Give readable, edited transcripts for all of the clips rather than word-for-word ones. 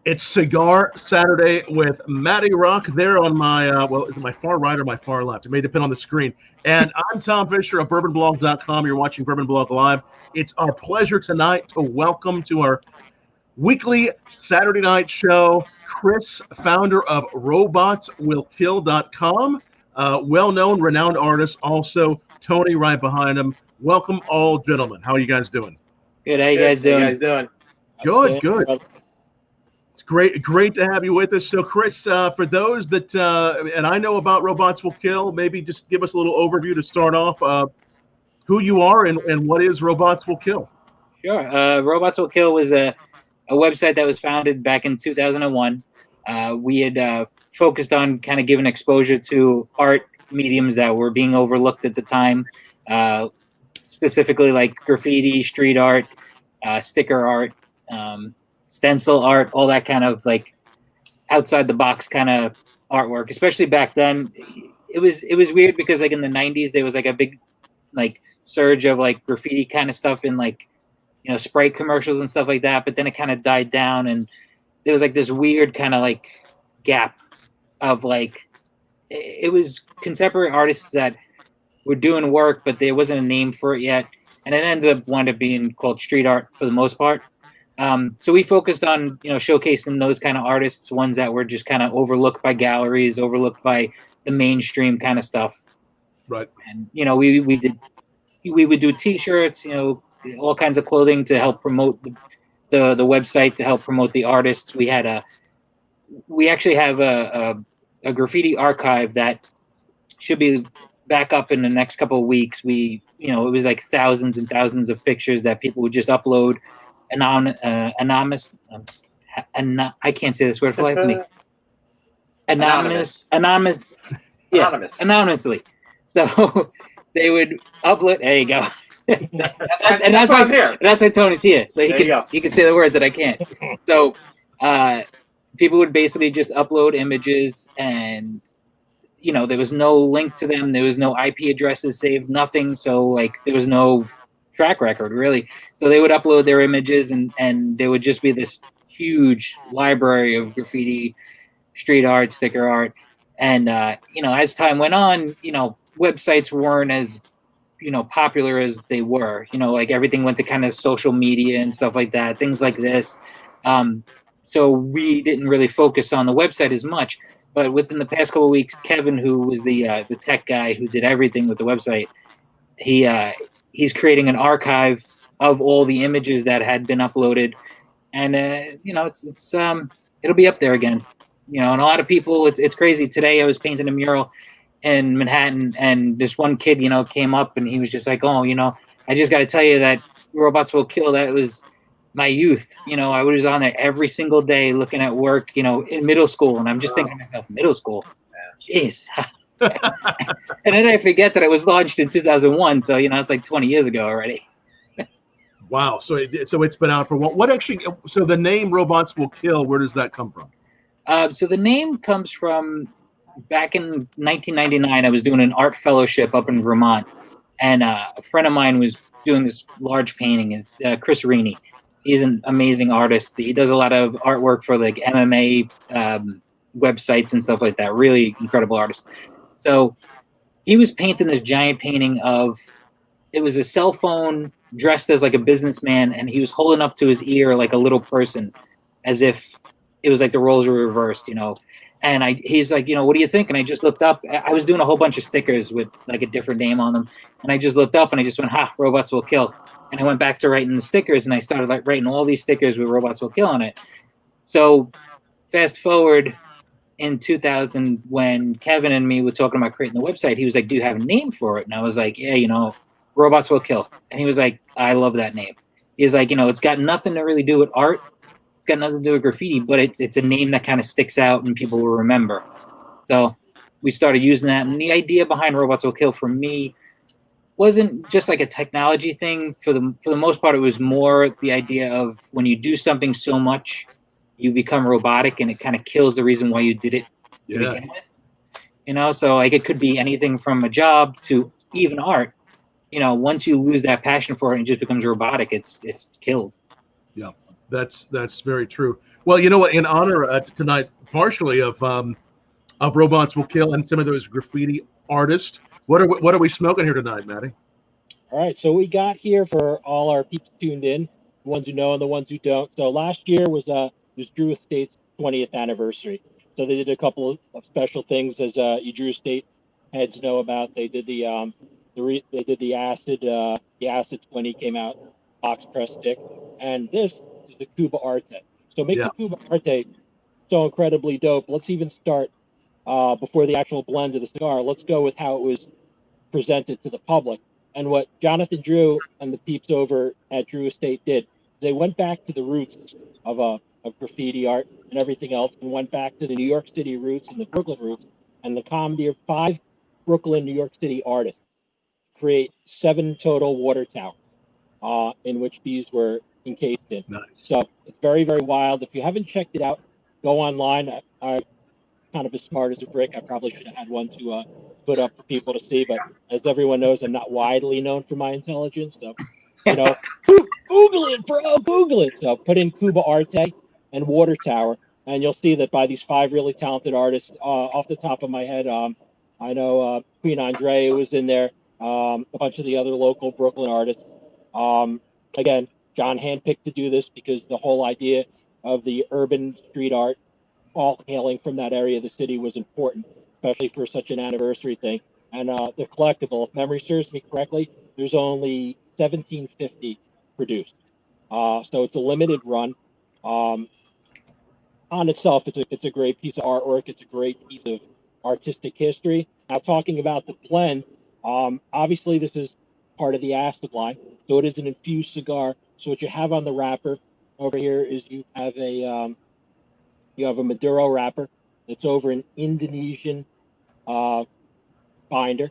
It's Cigar Saturday with Matty Rock there on my, is it my far right or my far left? It may depend on the screen. And I'm Tom Fischer of bourbonblog.com. You're watching Bourbon Blog Live. It's our pleasure tonight to welcome to our weekly Saturday night show Chris, founder of robotswillkill.com, well-known, renowned artist, also Tony right behind him. Welcome all, gentlemen. How are you guys doing? Good. How you guys doing? Good. It's great to have you with us. So, Chris, for those that, and I know about Robots Will Kill, maybe just give us a little overview to start off who you are and what is Robots Will Kill. Sure. Robots Will Kill was a website that was founded back in 2001. We had focused on kind of giving exposure to art mediums that were being overlooked at the time, specifically like graffiti, street art, sticker art, stencil art, all that kind of like outside the box kind of artwork. Especially back then, it was weird because like in the 90s there was like a big like surge of like graffiti kind of stuff in like, you know, Sprite commercials and stuff like that. But then it kind of died down, and there was like this weird kind of like gap of like it was contemporary artists that were doing work, but there wasn't a name for it yet, and it ended up wound up being called street art for the most part. So we focused on, you know, showcasing those kind of artists, ones that were just kind of overlooked by galleries, overlooked by the mainstream kind of stuff. Right. And, you know, we would do T-shirts, you know, all kinds of clothing to help promote the website, to help promote the artists. We actually have a graffiti archive that should be back up in the next couple of weeks. It was like thousands and thousands of pictures that people would just upload anonymous. I can't say this word for life of me. Anonymously. So they would upload. There you go. That's why Tony's here, so he can say the words that I can't. So people would basically just upload images, and you know, there was no link to them, there was no IP addresses saved, nothing. So like there was no track record really. So they would upload their images, and there would just be this huge library of graffiti, street art, sticker art. And you know, as time went on, you know, websites weren't as, you know, popular as they were. You know, like everything went to kind of social media and stuff like that, things like this. So we didn't really focus on the website as much. But within the past couple of weeks, Kevin, who was the tech guy who did everything with the website, he's creating an archive of all the images that had been uploaded, and you know, it's it'll be up there again. You know, and a lot of people, it's crazy. Today I was painting a mural in Manhattan, and this one kid, you know, came up and he was just like, "Oh, you know, I just got to tell you that Robots Will Kill, that was my youth. You know, I was on there every single day looking at work, you know, in middle school." And I'm just thinking to myself, middle school? Jeez. And then I forget that it was launched in 2001. So, you know, it's like 20 years ago already. Wow. So it's been out for what actually, so the name Robots Will Kill, where does that come from? So the name comes from back in 1999. I was doing an art fellowship up in Vermont, and a friend of mine was doing this large painting. Is Chris Rini. He's an amazing artist. He does a lot of artwork for like MMA websites and stuff like that. Really incredible artist. So he was painting this giant painting of, it was a cell phone dressed as like a businessman, and he was holding up to his ear like a little person, as if it was like the roles were reversed, you know. And he's like, you know, what do you think? And I just looked up. I was doing a whole bunch of stickers with like a different name on them, and I just looked up and I just went, "Ha, Robots Will Kill." And I went back to writing the stickers, and I started like writing all these stickers with Robots Will Kill on it. So fast forward in 2000, when Kevin and me were talking about creating the website, he was like, "Do you have a name for it?" And I was like, "Yeah, you know, Robots Will Kill." And he was like, "I love that name." He's like, "You know, it's got nothing to really do with art. It's got nothing to do with graffiti, but it's a name that kind of sticks out and people will remember." So we started using that. And the idea behind Robots Will Kill for me wasn't just like a technology thing. For the most part, it was more the idea of when you do something so much, you become robotic, and it kind of kills the reason why you did it to begin with. You know, so like it could be anything from a job to even art. You know, once you lose that passion for it and it just becomes robotic, it's killed. Yeah. That's very true. Well, you know what? In honor tonight, partially of Robots Will Kill and some of those graffiti artists, what are we smoking here tonight, Matty? All right, so we got here for all our peeps tuned in, the ones who know and the ones who don't. So last year was Drew Estate's 20th anniversary. So they did a couple of special things, as you Drew Estate heads know about. They did the acid 20 came out, box press stick, and this is the Cuba Arte. So make the Cuba Arte so incredibly dope. Let's even start before the actual blend of the cigar. Let's go with how it was presented to the public. And what Jonathan Drew and the peeps over at Drew Estate did, they went back to the roots of graffiti art and everything else, and went back to the New York City roots and the Brooklyn roots, and the comedy of 5 Brooklyn, New York City artists create 7 total water towers, in which these were encased in. Nice. So it's very, very wild. If you haven't checked it out, go online. I'm kind of as smart as a brick. I probably should have had one to put up for people to see, but as everyone knows, I'm not widely known for my intelligence. So, Google it, bro, Google it. So put in Cuba Arte and Water Tower, and you'll see that by these 5 really talented artists. Off the top of my head, I know Queen Andrea was in there, a bunch of the other local Brooklyn artists. Again, John handpicked to do this because the whole idea of the urban street art all hailing from that area of the city was important, especially for such an anniversary thing. And they're collectible. If memory serves me correctly, there's only 1750 produced. So it's a limited run. On itself, it's a great piece of artwork. It's a great piece of artistic history. Now, talking about the blend, obviously this is part of the acid line, so it is an infused cigar. So what you have on the wrapper over here is you have a Maduro wrapper that's over an Indonesian binder.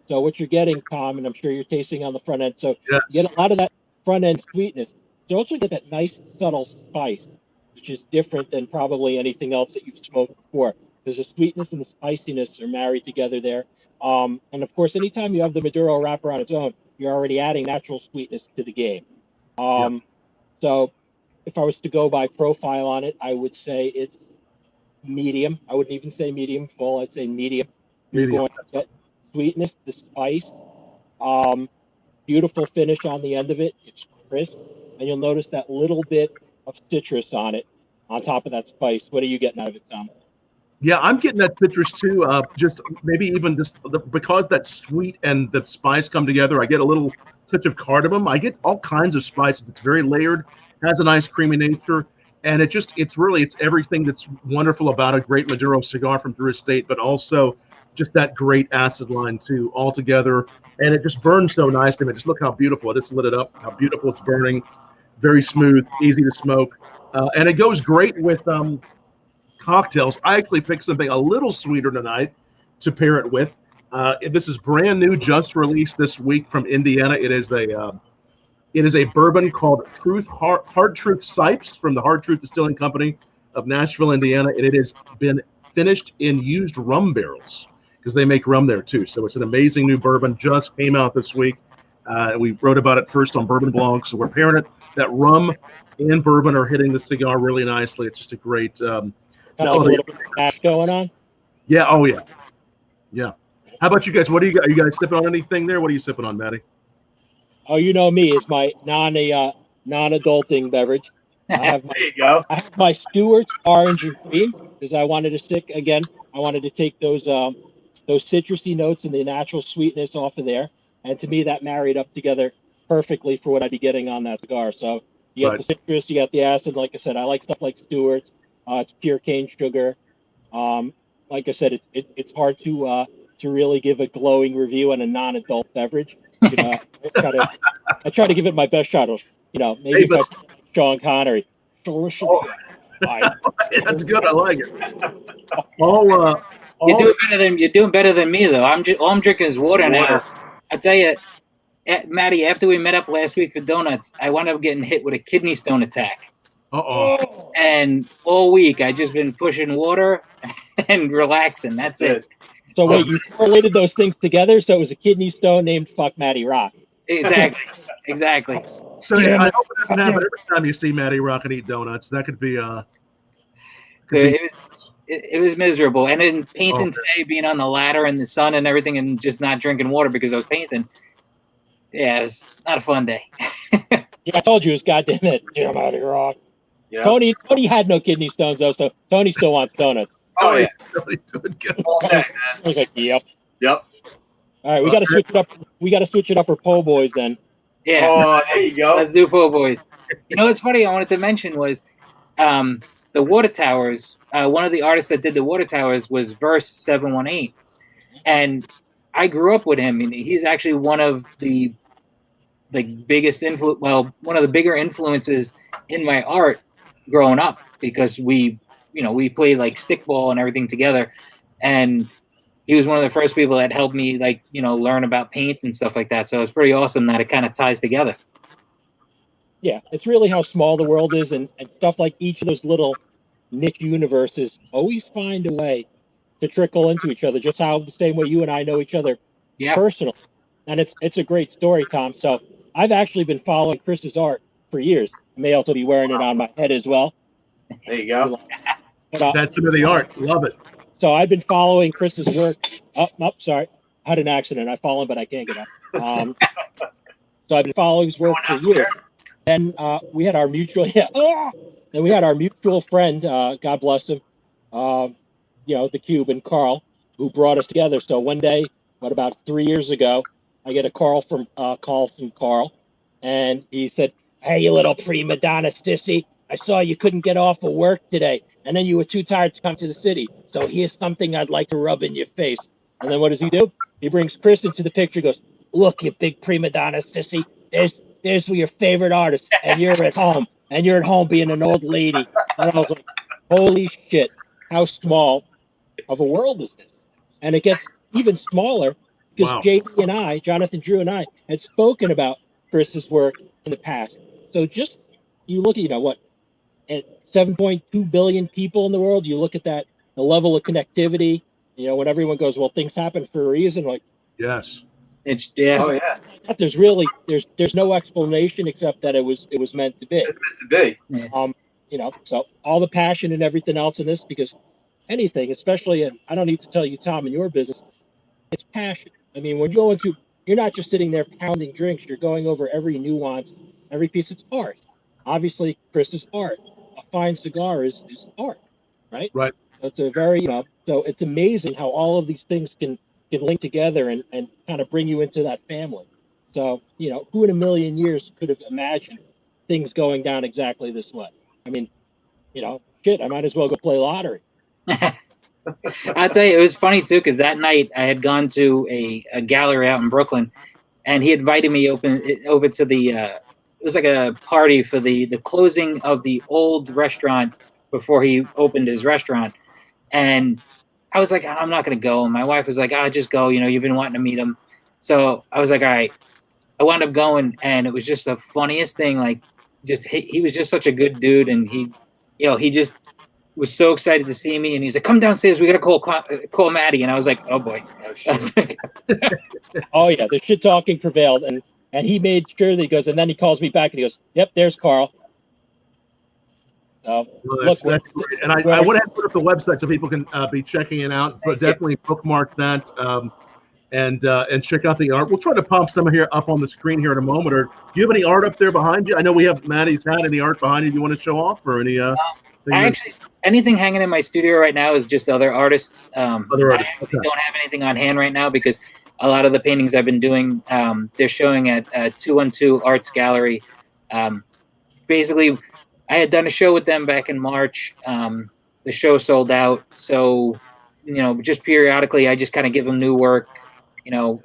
So what you're getting, Tom, and I'm sure you're tasting on the front end, so you get a lot of that front end sweetness. You also get that nice subtle spice, which is different than probably anything else that you've smoked before. There's a sweetness and the spiciness are married together there. And of course, anytime you have the Maduro wrapper on its own, you're already adding natural sweetness to the game. So if I was to go by profile on it, I would say it's medium. I wouldn't even say medium full. I'd say medium. You're going to get sweetness, the spice, beautiful finish on the end of it. It's crisp, and you'll notice that little bit of citrus on it, on top of that spice. What are you getting out of it, Tom? Yeah, I'm getting that citrus too. Just maybe even because that sweet and the spice come together, I get a little touch of cardamom. I get all kinds of spices. It's very layered, has a nice creamy nature, and it's everything that's wonderful about a great Maduro cigar from Drew Estate, but also just that great acid line too, all together. And it just burns so nicely. I mean, just look how beautiful it is. Lit it up, how beautiful it's burning. Very smooth, easy to smoke, and it goes great with cocktails. I actually picked something a little sweeter tonight to pair it with. This is brand new, just released this week from Indiana. It is a bourbon called Hard Truth Sipes from the Hard Truth Distilling Company of Nashville, Indiana, and it has been finished in used rum barrels because they make rum there too. So it's an amazing new bourbon, just came out this week. We wrote about it first on Bourbon Blog, so we're pairing it. That rum and bourbon are hitting the cigar really nicely. It's just a great Like a little bit of mash going on. Yeah. Oh yeah. Yeah. How about you guys? What are you guys sipping on anything there? What are you sipping on, Matty? Oh, you know me. It's my non-adulting beverage. I have my Stewart's orange and cream because I wanted to stick again. I wanted to take those citrusy notes and the natural sweetness off of there, and to me that married up together perfectly for what I'd be getting on that cigar. So you got the citrus, you got the acid. Like I said, I like stuff like Stewart's. It's pure cane sugar. Like I said, it's hard to really give a glowing review on a non-adult beverage. I try to give it my best shot. Maybe if I Sean Connery. That's good. I like it. You're doing better than me though. All I'm drinking is water now. I tell you, Matty, after we met up last week for donuts, I wound up getting hit with a kidney stone attack. And all week I just been pushing water and relaxing. That's it. So wait, you correlated those things together, so it was a kidney stone named Fuck Matty Rock. Exactly. So Damn I it. hope it doesn't happen every time you see Maddie Rock and eat donuts. That could be It was miserable. And then painting Oh. today, being on the ladder in the sun and everything, and just not drinking water because I was painting. Yeah, it's not a fun day. Yeah, I told you it was goddamn it. Damn out of rock. Yeah. Tony had no kidney stones though, so Tony still wants donuts. Oh yeah. Tony's doing good. All day, man. I was like, yep. Yep. All right, we got to switch it up. We got to switch it up for po' boys then. Yeah. Oh, there you go. Let's do po' boys. You know what's funny? I wanted to mention was the water towers. One of the artists that did the water towers was Verse 718, and I grew up with him. And he's actually one of the biggest one of the bigger influences in my art growing up, because we played like stickball and everything together, and he was one of the first people that helped me learn about paint and stuff like that. So it's pretty awesome that it kind of ties together. Yeah, it's really how small the world is, and stuff like each of those little niche universes always find a way to trickle into each other, just how the same way you and I know each other personally. And it's a great story, Tom. So I've actually been following Chris's art for years. I may also be wearing it on my head as well. There you go. But, That's some of the art. Love it. so I've been following Chris's work. Sorry. I had an accident. I've fallen, but I can't get up. So I've been following his work for years. Then we had our mutual then we had our mutual friend, God bless him, the Cuban, Carl, who brought us together. So one day, about 3 years ago, I get a call from Carl, and he said, "Hey, you little prima donna sissy, I saw you couldn't get off of work today, and then you were too tired to come to the city. So here's something I'd like to rub in your face." And then what does he do? He brings Chris into the picture. Goes, "Look, you big prima donna sissy. There's your favorite artist, and you're at home. And you're at home being an old lady." And I was like, "Holy shit! How small of a world is this?" And it gets even smaller because Wow. JD and I, Jonathan Drew and I, had spoken about Chris's work in the past. So just you look at at 7.2 billion people in the world. You look at that, the level of connectivity. When everyone goes, "Well, things happen for a reason," like Yes. It's Oh yeah. there's no explanation except that it was meant to be. It's meant to be. So all the passion and everything else in this, because anything, especially, and I don't need to tell you, Tom, in your business, it's passion. I mean, when you're not just sitting there pounding drinks, you're going over every nuance, every piece. It's art. Obviously, Chris is art. A fine cigar is art, right? Right. So it's a very, so it's amazing how all of these things can link together and kind of bring you into that family. So, who in a million years could have imagined things going down exactly this way? I mean, shit, I might as well go play lottery. I'll tell you, it was funny too, because that night I had gone to a gallery out in Brooklyn, and he invited me over to the it was like a party for the closing of the old restaurant before he opened his restaurant. And I was like, "I'm not going to go." And my wife was like, "Just go. You've been wanting to meet him." So I was like, all right. I wound up going, and it was just the funniest thing. Like, just he was just such a good dude, and he just was so excited to see me. And he's like, "Come downstairs. We got to call Maddie." And I was like, "Oh boy." Oh, I shit. was like, Oh yeah, the shit talking prevailed, and he made sure that he goes, and then he calls me back and he goes, "Yep, there's Carl." Well, that's great. And I would have to put up the website so people can be checking it out, but definitely bookmark that and check out the art. We'll try to pop some here up on the screen here in a moment. Or do you have any art up there behind you? I know we have Maddie's hat. Any art behind you you want to show off, or any? Anything hanging in my studio right now is just other artists. Other artists. I don't have anything on hand right now because a lot of the paintings I've been doing, they're showing at 212 Arts Gallery. Basically, I had done a show with them back in March. The show sold out. So, just periodically, I just kind of give them new work,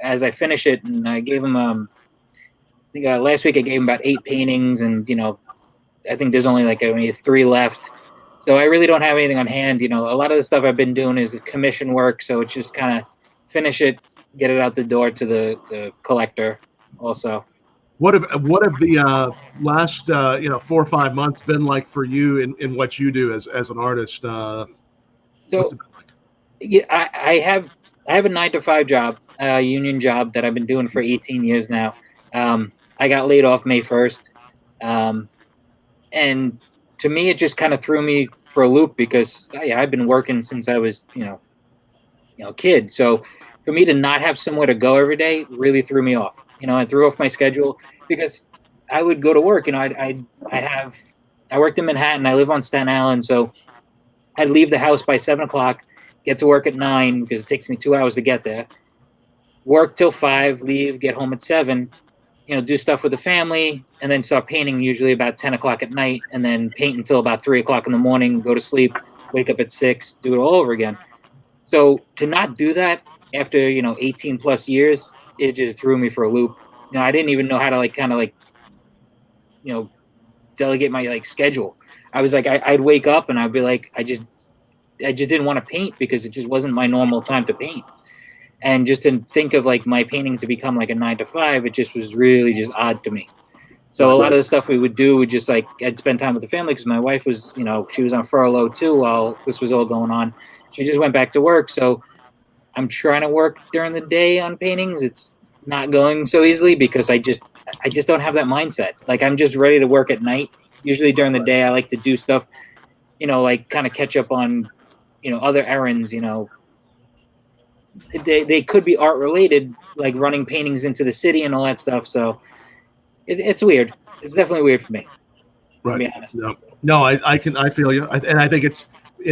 as I finish it. And I gave them, I think last week I gave them about 8 paintings. And, I think there's only 3 left. So I really don't have anything on hand. A lot of the stuff I've been doing is commission work. So it's just kind of finish it, get it out the door to the collector also. What have the last 4 or 5 months been like for you in what you do as an artist? So what's it been like? Yeah, I have a 9-to-5 job, union job that I've been doing for 18 years now. I got laid off May 1st. And to me, it just kind of threw me for a loop because I've been working since I was, a kid. So for me to not have somewhere to go every day really threw me off. It threw off my schedule because I would go to work. I worked in Manhattan. I live on Staten Island, so I'd leave the house by 7:00, get to work at 9 because it takes me 2 hours to get there. Work till 5, leave, get home at 7. Do stuff with the family, and then start painting usually about 10:00 at night, and then paint until about 3:00 in the morning, go to sleep, wake up at 6, do it all over again. So to not do that after, 18 plus years, it just threw me for a loop. I didn't even know how to delegate my schedule. I was like, I'd wake up and I'd be like, I just didn't want to paint because it just wasn't my normal time to paint. And just to think of my painting to become a 9 to 5, it just was really just odd to me. So a lot of the stuff we would do would just I'd spend time with the family because my wife was, she was on furlough too while this was all going on. She just went back to work. So I'm trying to work during the day on paintings. It's not going so easily because I just don't have that mindset. I'm just ready to work at night. Usually during the day, I like to do stuff, kind of catch up on, other errands, They could be art related, like running paintings into the city and all that stuff. So it's weird. It's definitely weird for me. Right. To be honest. No, I feel you, and I think it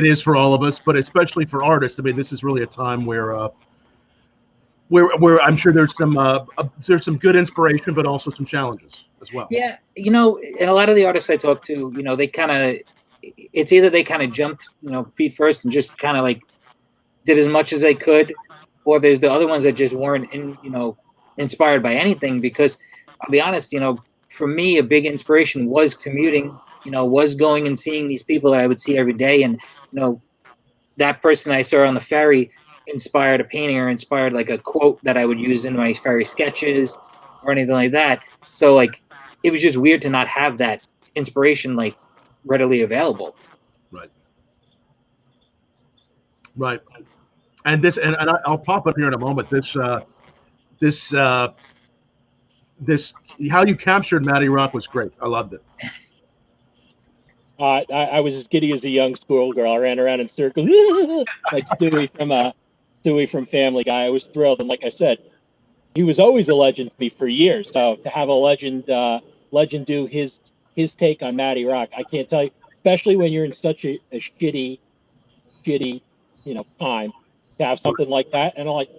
is for all of us, but especially for artists. I mean, this is really a time where I'm sure there's some good inspiration, but also some challenges as well. Yeah, and a lot of the artists I talk to, they kind of, it's either they kind of jumped, feet first and just kind of did as much as they could, or there's the other ones that just weren't inspired by anything. Because I'll be honest, for me, a big inspiration was commuting, was going and seeing these people that I would see every day. And, that person I saw on the ferry inspired a painting or inspired a quote that I would use in my ferry sketches or anything like that. So it was just weird to not have that inspiration readily available. Right. And I'll pop up here in a moment. This how you captured Matty Rock was great. I loved it. I was as giddy as a young schoolgirl. I ran around in circles like Stewie from Family Guy. I was thrilled, and like I said, he was always a legend to me for years. So to have a legend do his take on Matty Rock, I can't tell you. Especially when you're in such a shitty time, to have something like that. And I'm like,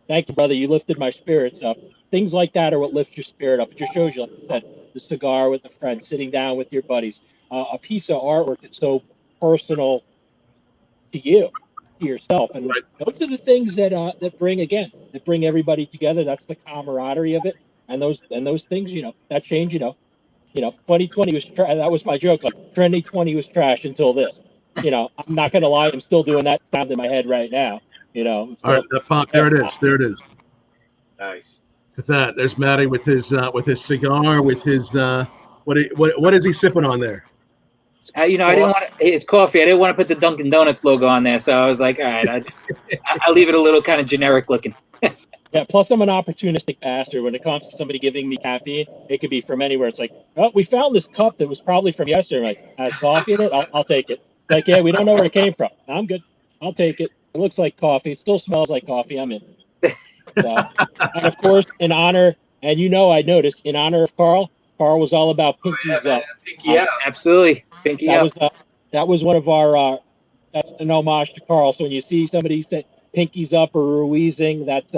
thank you, brother. You lifted my spirits up. Things like that are what lift your spirit up. It just shows you, like I said, the cigar with a friend, sitting down with your buddies, a piece of artwork that's so personal to you, to yourself. And those are the things that bring everybody together. That's the camaraderie of it. And those things, that change, 2020 was that was my joke. Trendy 20 was trash until this. I'm not gonna lie, I'm still doing that sound in my head right now. All right, that pop. There it is. There it is. Nice. With that, there's Matty with his cigar, with his what is he sipping on there? I didn't want to. It's coffee. I didn't want to put the Dunkin' Donuts logo on there, so I was like, all right, I'll leave it a little kind of generic looking. Yeah. Plus, I'm an opportunistic bastard. When it comes to somebody giving me caffeine, it could be from anywhere. It's like, oh, we found this cup that was probably from yesterday. I'm like, has coffee in it? I'll take it. Like, yeah, we don't know where it came from. I'm good. I'll take it. It looks like coffee. It still smells like coffee. I'm in. So, and of course, in honor, and I noticed, in honor of Carl was all about pinkies up. Pinky out. Absolutely. Pinky up. That was one of our, that's an homage to Carl. So when you see somebody say pinkies up or Ruizing, that's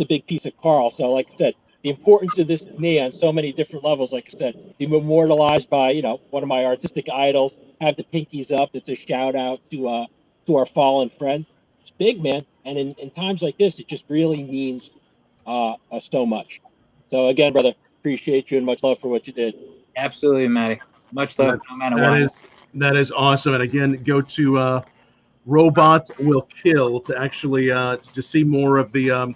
a big piece of Carl. So like I said, the importance of this to me on so many different levels, like I said, be immortalized by, one of my artistic idols, have the pinkies up. It's a shout out to our fallen friend. It's big, man. And in times like this, it just really means so much. So again, brother, appreciate you and much love for what you did. Absolutely, Matty. Much love, no matter what. That is awesome. And again, go to Robots Will Kill to actually to see more of the art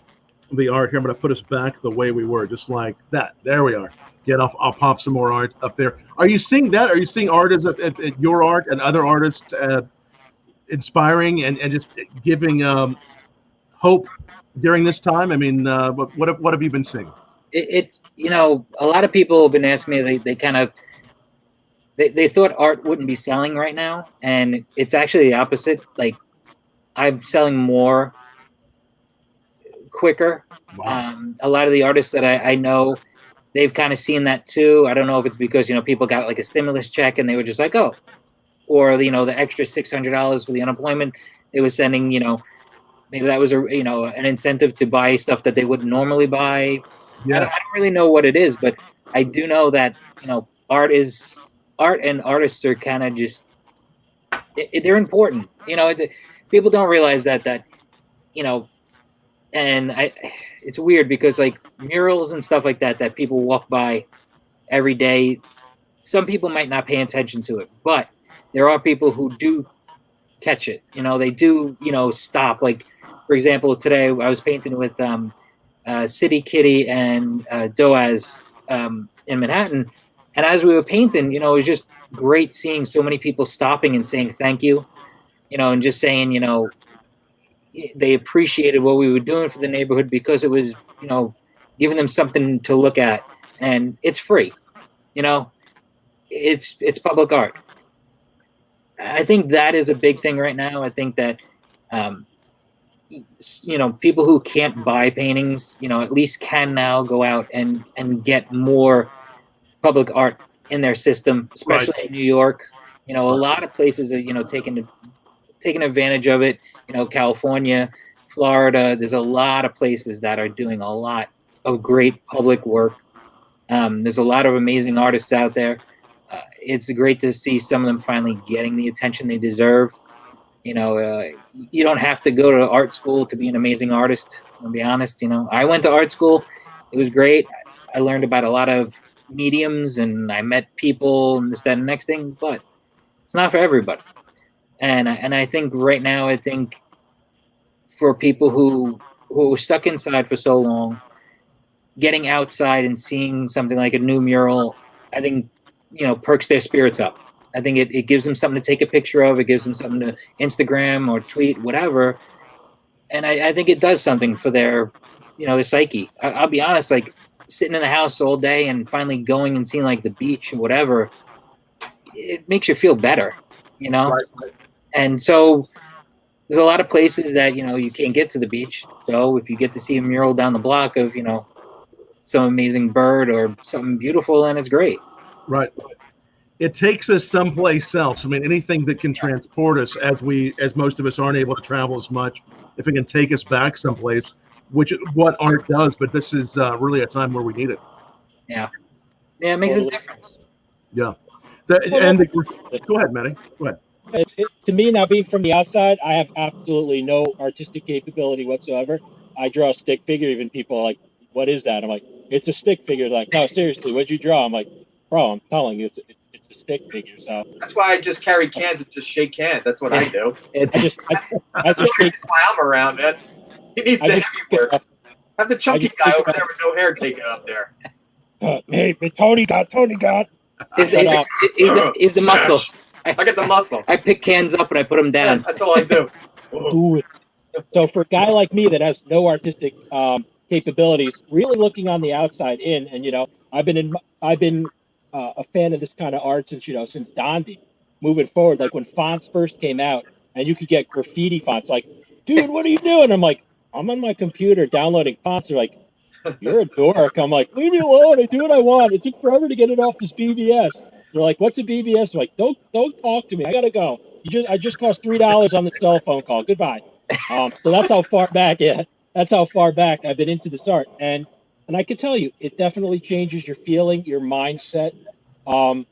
here. I'm going to put us back the way we were, just like that. There we are. I'll pop some more art up there. Are you seeing that? Are you seeing artists at your art and other artists inspiring and just giving hope during this time? I mean, what have you been seeing? It's a lot of people have been asking me. They kind of they thought art wouldn't be selling right now, and it's actually the opposite. Like, I'm selling more quicker. Wow. A lot of the artists that I know, they've kind of seen that too. I don't know if it's because, people got like a stimulus check and they were just like, oh, or, the extra $600 for the unemployment they was sending, maybe that was an incentive to buy stuff that they wouldn't normally buy. Yeah. I don't really know what it is, but I do know that, art and artists are kind of just, they're important. People don't realize that, and it's weird because like murals and stuff like that people walk by every day, some people might not pay attention to it, but there are people who do catch it. They do, stop. Like, for example, today I was painting with City Kitty and Doaz in Manhattan, and as we were painting, it was just great seeing so many people stopping and saying thank you, and just saying, they appreciated what we were doing for the neighborhood because it was, giving them something to look at, and it's free. It's public art. I think that is a big thing right now. I think that, people who can't buy paintings, at least can now go out and get more public art in their system, especially in New York. A lot of places are, taking advantage of it. California, Florida, there's a lot of places that are doing a lot of great public work. There's a lot of amazing artists out there. It's great to see some of them finally getting the attention they deserve. You don't have to go to art school to be an amazing artist. I'll be honest. I went to art school. It was great. I learned about a lot of mediums and I met people and this, that, and the next thing, but it's not for everybody. And I think right now, I think for people who were stuck inside for so long, getting outside and seeing something like a new mural, I think, perks their spirits up. I think it gives them something to take a picture of. It gives them something to Instagram or tweet, whatever. And I think it does something for their, their psyche. I'll be honest, like sitting in the house all day and finally going and seeing like the beach or whatever, it makes you feel better, Right. And so there's a lot of places that, you can't get to the beach. So if you get to see a mural down the block of, some amazing bird or something beautiful, then it's great. Right. It takes us someplace else. I mean, anything that can transport us as most of us aren't able to travel as much, if it can take us back someplace, which is what art does. But this is really a time where we need it. Yeah. Yeah, it makes a difference. Yeah. Go ahead, Matty. Go ahead. To me, now being from the outside, I have absolutely no artistic capability whatsoever. I draw a stick figure. Even people are like, what is that? I'm like, it's a stick figure. They're like, no, seriously, what'd you draw? I'm like, bro, I'm telling you, it's a stick figure. So that's why I just carry cans and just shake hands. That's what I do. I just shake my arm around, man. He needs the heavy work. Have the chunky guy over there with no hair take it up there. Hey, Tony got. Is the muscle. I get the muscle. I pick cans up and I put them down. Yeah, that's all I do. Ooh. So for a guy like me that has no artistic capabilities, really looking on the outside in, and I've been a fan of this kind of art since since Dondi. Moving forward, like when fonts first came out, and you could get graffiti fonts. Like, dude, what are you doing? I'm like, I'm on my computer downloading fonts. They're like, you're a dork. I'm like, leave me alone. I do what I want. It took forever to get it off this BBS. They're like, what's a BBS? I'm like, don't talk to me. I gotta go. I just cost $3 on the cell phone call. Goodbye. So that's how far back. Yeah, that's how far back I've been into this art, and I can tell you, it definitely changes your feeling, your mindset, and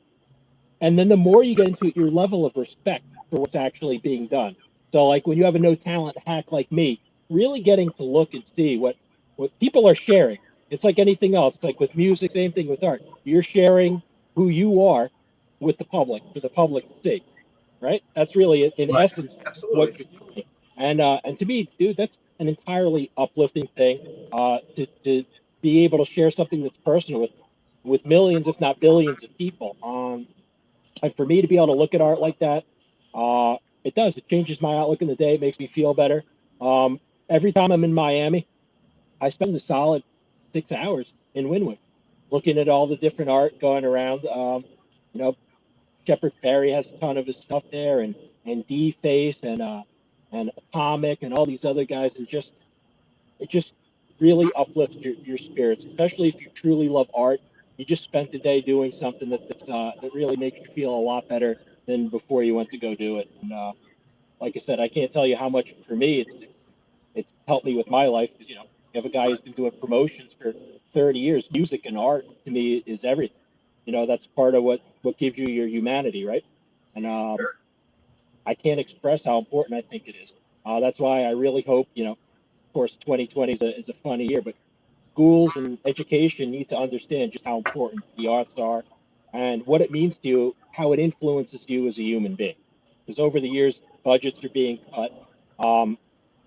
then the more you get into it, your level of respect for what's actually being done. So, like when you have a no talent hack like me, really getting to look and see what people are sharing. It's like anything else. It's like with music, same thing with art. You're sharing who you are with the public, for the public to see, right? That's really, in essence, what you're doing. And to me, dude, that's an entirely uplifting thing. To be able to share something that's personal with millions, if not billions, of people. And for me to be able to look at art like that, it does. It changes my outlook in the day. It makes me feel better. Every time I'm in Miami, I spend a solid 6 hours in Wynwood, looking at all the different art going around. Shepard Fairey has a ton of his stuff there, and D-Face and Atomic and all these other guys, and it just really uplifts your spirits, especially if you truly love art. You just spent the day doing something that really makes you feel a lot better than before you went to go do it. And like I said, I can't tell you how much for me it's helped me with my life. You have a guy who's been doing promotions for 30 years. Music and art to me is everything. That's part of what gives you your humanity, right? And I can't express how important I think it is. That's why I really hope, of course, 2020 is a funny year, but schools and education need to understand just how important the arts are and what it means to you, how it influences you as a human being. Because over the years, budgets are being cut.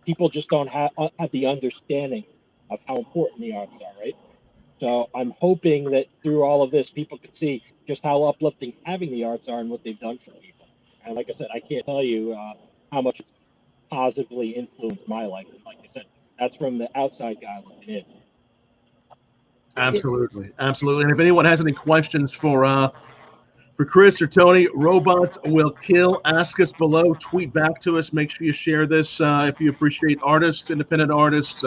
People just don't have the understanding of how important the arts are, right? So I'm hoping that through all of this, people could see just how uplifting having the arts are and what they've done for people. And like I said, I can't tell you how much it's positively influenced my life. And like I said, that's from the outside guy looking in. Absolutely. And if anyone has any questions for Chris or Tony, Robots Will Kill, ask us below, tweet back to us. Make sure you share this if you appreciate artists, independent artists,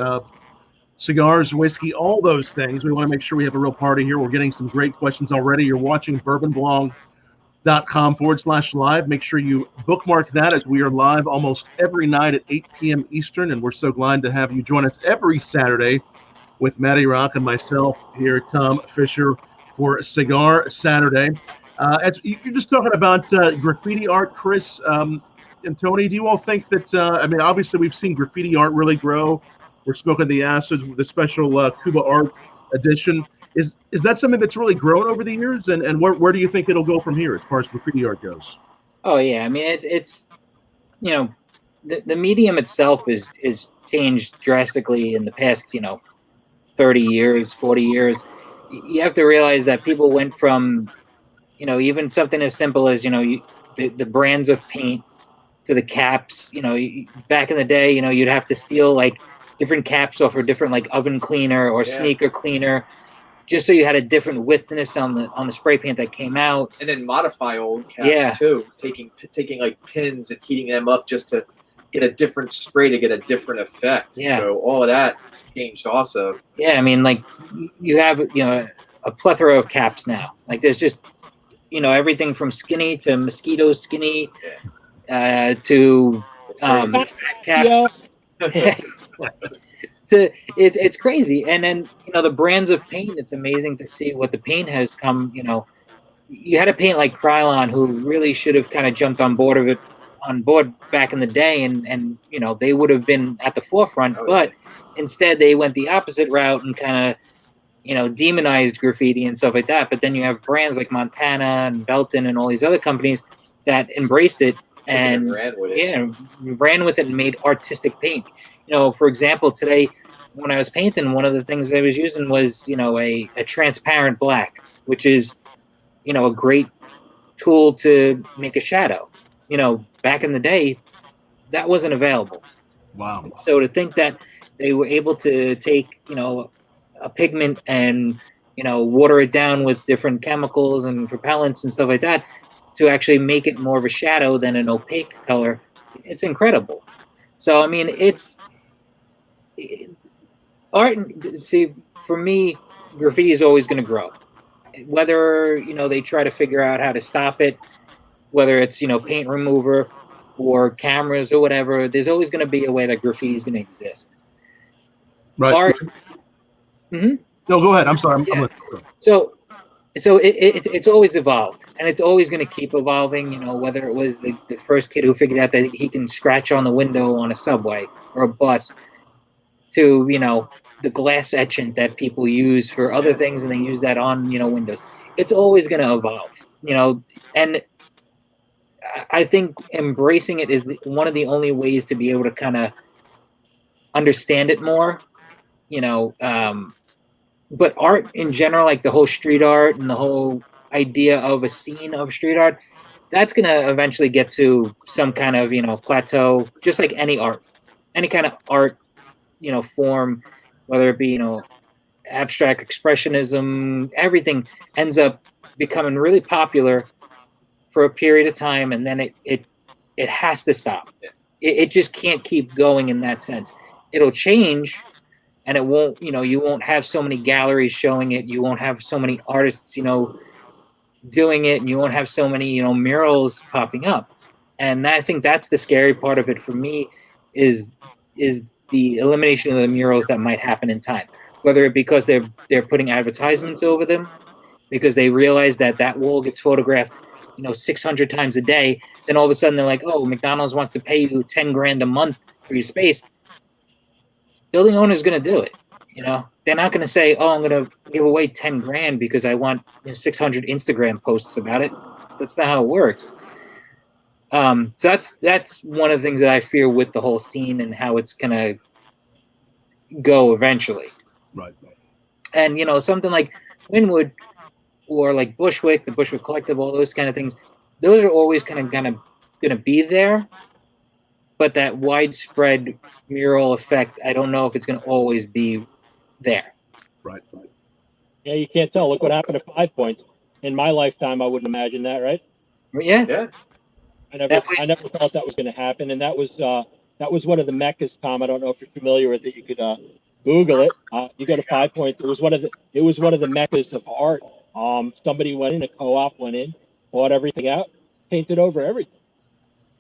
cigars, whiskey, all those things. We want to make sure we have a real party here. We're getting some great questions already. You're watching bourbonblog.com/live. Make sure you bookmark that, as we are live almost every night at 8 p.m. Eastern, and we're so glad to have you join us every Saturday with Matty Rock and myself here, Tom Fischer, for Cigar Saturday. As you're just talking about graffiti art, Chris and Tony, do you all think that, obviously we've seen graffiti art really grow. We're smoking the acids with the special Cuba Art edition. Is that something that's really grown over the years? And where do you think it'll go from here as far as graffiti art goes? Oh, yeah. I mean, it's the medium itself is changed drastically in the past, 30 years, 40 years. You have to realize that people went from, even something as simple as, the brands of paint to the caps. Back in the day, you'd have to steal like different caps off a different like oven cleaner or sneaker cleaner, just so you had a different widthness on the spray paint that came out. And then modify old caps too, taking like pins and heating them up just to get a different spray to get a different effect. Yeah. So all of that changed also. Yeah, I mean, like you have a plethora of caps now. Like there's just everything from skinny to mosquito skinny to fat caps. It's crazy. And then the brands of paint, it's amazing to see what the paint has come. You had a paint like Krylon, who really should have kind of jumped on board back in the day, and they would have been at the forefront, but instead they went the opposite route and kind of demonized graffiti and stuff like that. But then you have brands like Montana and Belton and all these other companies that embraced it and ran with it and made artistic paint. For example, today when I was painting, one of the things I was using was a transparent black, which is a great tool to make a shadow. Back in the day, that wasn't available. Wow. So to think that they were able to take, a pigment and, water it down with different chemicals and propellants and stuff like that to actually make it more of a shadow than an opaque color, it's incredible. So, I mean, art. See, for me, graffiti is always going to grow. Whether, they try to figure out how to stop it, whether it's, paint remover or cameras or whatever, there's always going to be a way that graffiti is going to exist. Right. Art. No, go ahead. I'm sorry. So it's always evolved, and it's always going to keep evolving. Whether it was the first kid who figured out that he can scratch on the window on a subway or a bus, to the glass etchant that people use for other things, and they use that on windows. It's always going to evolve. And I think embracing it is one of the only ways to be able to kind of understand it more. But art in general, like the whole street art and the whole idea of a scene of street art, that's going to eventually get to some kind of, plateau, just like any art, any kind of art, form, whether it be, abstract expressionism, everything ends up becoming really popular for a period of time, and then it has to stop. It just can't keep going in that sense. It'll change, and it won't, you won't have so many galleries showing it. You won't have so many artists, doing it, and you won't have so many, murals popping up. And I think that's the scary part of it for me is the elimination of the murals that might happen in time, whether it because they're putting advertisements over them, because they realize that wall gets photographed 600 times a day. Then all of a sudden they're like, oh, McDonald's wants to pay you 10 grand a month for your space. Building owner's going to do it. They're not going to say, oh, I'm going to give away 10 grand because I want 600 Instagram posts about it. That's not how it works. So that's one of the things that I fear with the whole scene and how it's going to go eventually. Right. And, something like Wynwood or like Bushwick, the Bushwick Collective, all those kind of things, those are always kind of going to be there. But that widespread mural effect, I don't know if it's going to always be there. Right. Yeah, you can't tell. Look what happened to 5 Points. In my lifetime, I wouldn't imagine that, right? Yeah. I never thought that was going to happen, and that was one of the meccas, Tom. I don't know if you're familiar with it. You could Google it. You go to 5 Points. It was one of the meccas of art. Somebody went in, a co-op went in, bought everything out, painted over everything,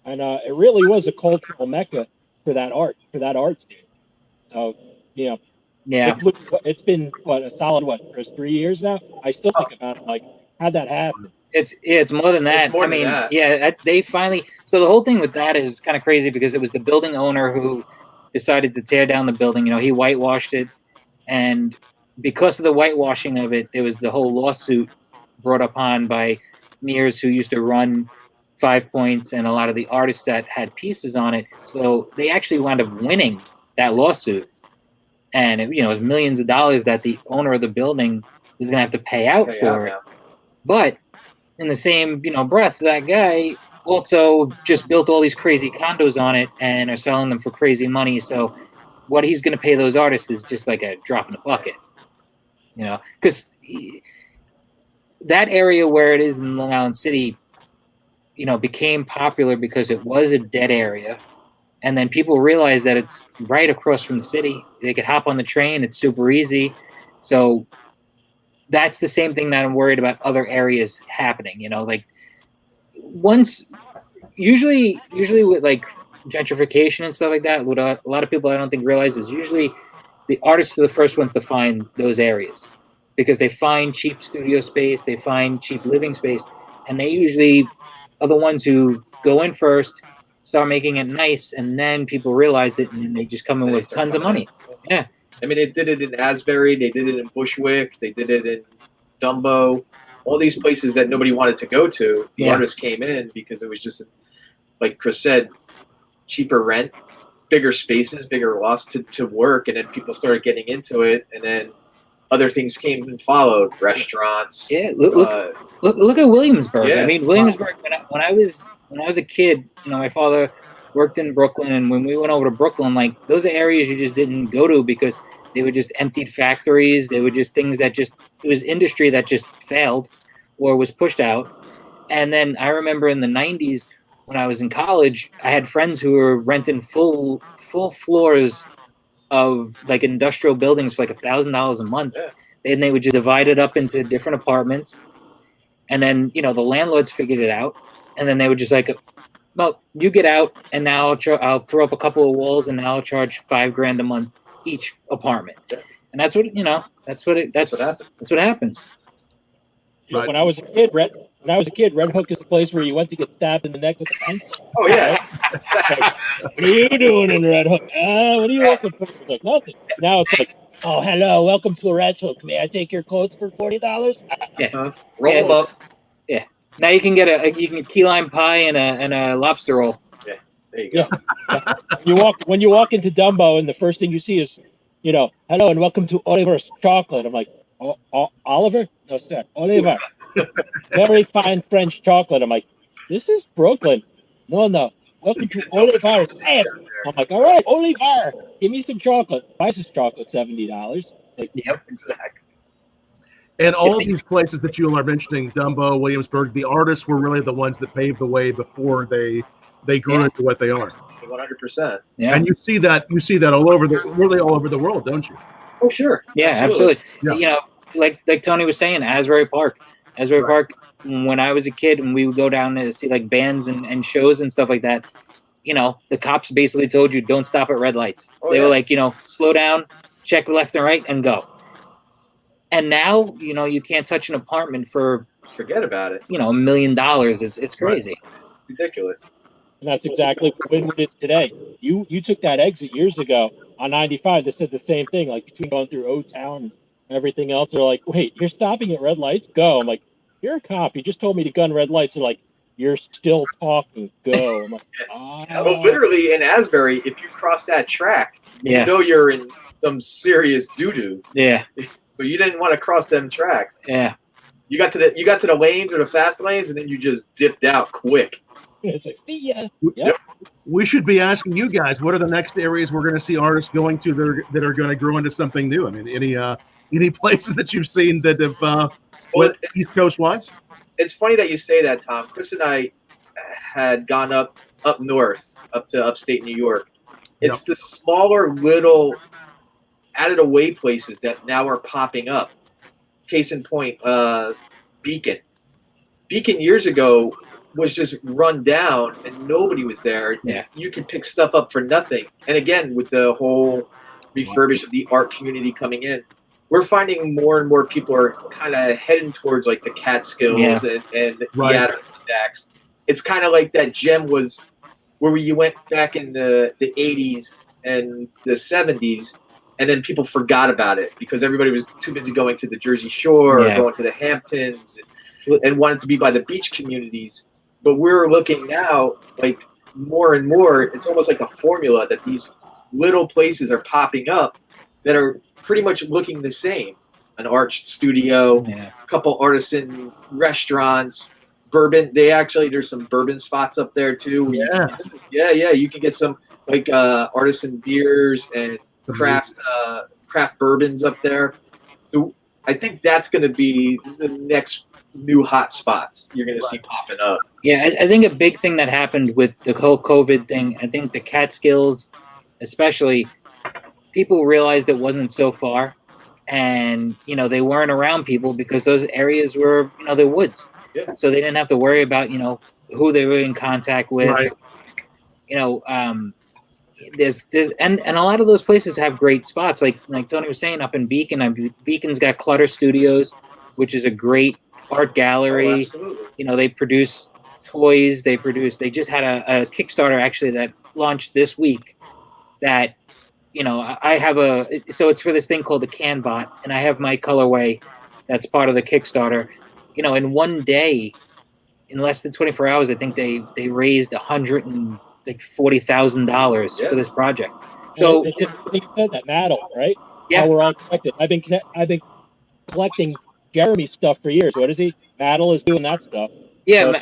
and it really was a cultural mecca for that art scene. So yeah, it's been a solid Chris, 3 years now. I still think about it like, how'd that happen? It's more than that. They finally. So the whole thing with that is kind of crazy because it was the building owner who decided to tear down the building. He whitewashed it, and because of the whitewashing of it, there was the whole lawsuit brought upon by Mears, who used to run 5 Points, and a lot of the artists that had pieces on it. So they actually wound up winning that lawsuit, and it was millions of dollars that the owner of the building was going to have to pay out for it. But in the same breath, that guy also just built all these crazy condos on it and are selling them for crazy money. So what he's going to pay those artists is just like a drop in the bucket, because that area where it is in Long Island City, became popular because it was a dead area. And then people realized that it's right across from the city. They could hop on the train. It's super easy. So that's the same thing that I'm worried about other areas happening. Like usually with like gentrification and stuff like that, what a lot of people I don't think realize is usually the artists are the first ones to find those areas because they find cheap studio space, they find cheap living space, and they usually are the ones who go in first, start making it nice, and then people realize it, and then they just come in with tons of money. Yeah. I mean, they did it in Asbury, they did it in Bushwick, they did it in Dumbo, all these places that nobody wanted to go to. The artists came in because it was just, like Chris said, cheaper rent, bigger spaces, bigger lofts to work, and then people started getting into it, and then other things came and followed, restaurants. Yeah, look at Williamsburg. Yeah. I mean, Williamsburg. When I was a kid, my father worked in Brooklyn, and when we went over to Brooklyn, like those are areas you just didn't go to because they were just emptied factories. They were just things that it was industry that just failed or was pushed out. And then I remember in the 90s when I was in college, I had friends who were renting full floors of like industrial buildings for like $1,000 a month. Yeah. And they would just divide it up into different apartments. And then, the landlords figured it out. And then they would just like, well, you get out, and now I'll throw up a couple of walls, and now I'll charge $5 grand a month each apartment. And that's what that's what happens. Right. When I was a kid, Red Hook is the place where you went to get stabbed in the neck with a pencil. Oh yeah. Like, what are you doing in Red Hook? What are you looking for? It's like nothing. Now it's like, oh hello, welcome to Red Hook. May I take your clothes for $40? Yeah. Roll them up. Yeah. Now you can get key lime pie and a lobster roll. Yeah. There you go. Yeah. When you walk into Dumbo, and the first thing you see is, hello and welcome to Oliver's chocolate. I'm like, Oliver? No, sir. Oliver. Very fine French chocolate. I'm like, this is Brooklyn. No. Welcome to Oliver's. I'm like, all right, Oliver, give me some chocolate. Price is chocolate, $70. Like, yep, exactly. And all these places that you are mentioning, Dumbo, Williamsburg, the artists were really the ones that paved the way before they grew into what they are. 100%. Yeah. And you see that all over the world, don't you? Oh, sure. Yeah, absolutely. Yeah. You know, like Tony was saying, Asbury Park. Park, when I was a kid and we would go down to see like bands and shows and stuff like that, you know, the cops basically told you don't stop at red lights. They were like, you know, slow down, check left and right, and go. And now, you know, you can't touch an apartment for, forget about it, you know, $1 million. It's crazy. Ridiculous. And that's exactly what Wynwood is today. You took that exit years ago on 95 that said the same thing, like between going through O-Town and everything else. They're like, wait, you're stopping at red lights? Go. I'm like, you're a cop. You just told me to gun red lights. They're like, you're still talking. Go. I'm like, well, literally in Asbury, if you cross that track, you know you're in some serious doo-doo. Yeah. So you didn't want to cross them tracks. Yeah. You got to the lanes or the fast lanes, and then you just dipped out quick. It's like, see ya. Yep. We should be asking you guys, what are the next areas we're going to see artists going to that are going to grow into something new? I mean, any places that you've seen that have East Coast wise? It's funny that you say that, Tom. Chris and I had gone up north, up to upstate New York. It's the smaller, little, out-of-the-way places that now are popping up. Case in point, Beacon. Beacon years ago was just run down and nobody was there. Yeah. You could pick stuff up for nothing. And again, with the whole refurbish of the art community coming in, we're finding more and more people are kind of heading towards like the Catskills and the Adirondacks. It's kind of like that gem was where you went back in the 80s and the 70s, and then people forgot about it because everybody was too busy going to the Jersey Shore or going to the Hamptons and wanted to be by the beach communities. But we're looking now, like more and more, it's almost like a formula that these little places are popping up that are pretty much looking the same. An art studio, a couple artisan restaurants, bourbon. There's some bourbon spots up there too. You can get some like artisan beers and craft bourbons up there. So I think that's going to be the next new hot spots you're going to see popping up. Yeah, I think a big thing that happened with the whole COVID thing, I think the Catskills, especially, people realized it wasn't so far, and you know they weren't around people because those areas were, you know, the woods, so they didn't have to worry about, you know, who they were in contact with. You know, there's and a lot of those places have great spots, like Tony was saying, up in Beacon. Beacon's got Clutter Studios, which is a great art gallery. You know, they produce toys. They just had a Kickstarter actually that launched this week. That, you know, I have so it's for this thing called the Canbot, and I have my colorway that's part of the Kickstarter. You know, in one day, in less than 24 hours, I think they raised $140,000 for this project. So they just said that MADDIE, right? Yeah, how we're all connected. I've been collecting Jeremy's stuff for years. What is he? MADDIE is doing that stuff. Yeah,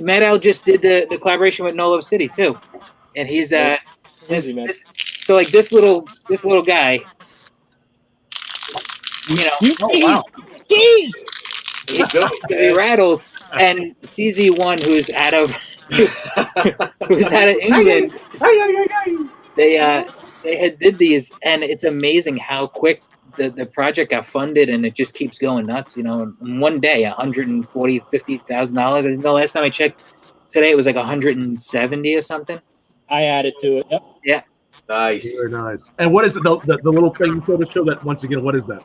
MADDIE just did the collaboration with No Love City too, and he's so like this little guy, you know. Jeez. He rattles, and CZ1, who's out of England, they had did these, and it's amazing how quick the project got funded, and it just keeps going nuts. You know, in one day, $150,000. I think the last time I checked today, it was like 170 or something. I added to it. Yep. Yeah. Nice. Very nice. And what is it? The little thing you showed to show that once again? What is that?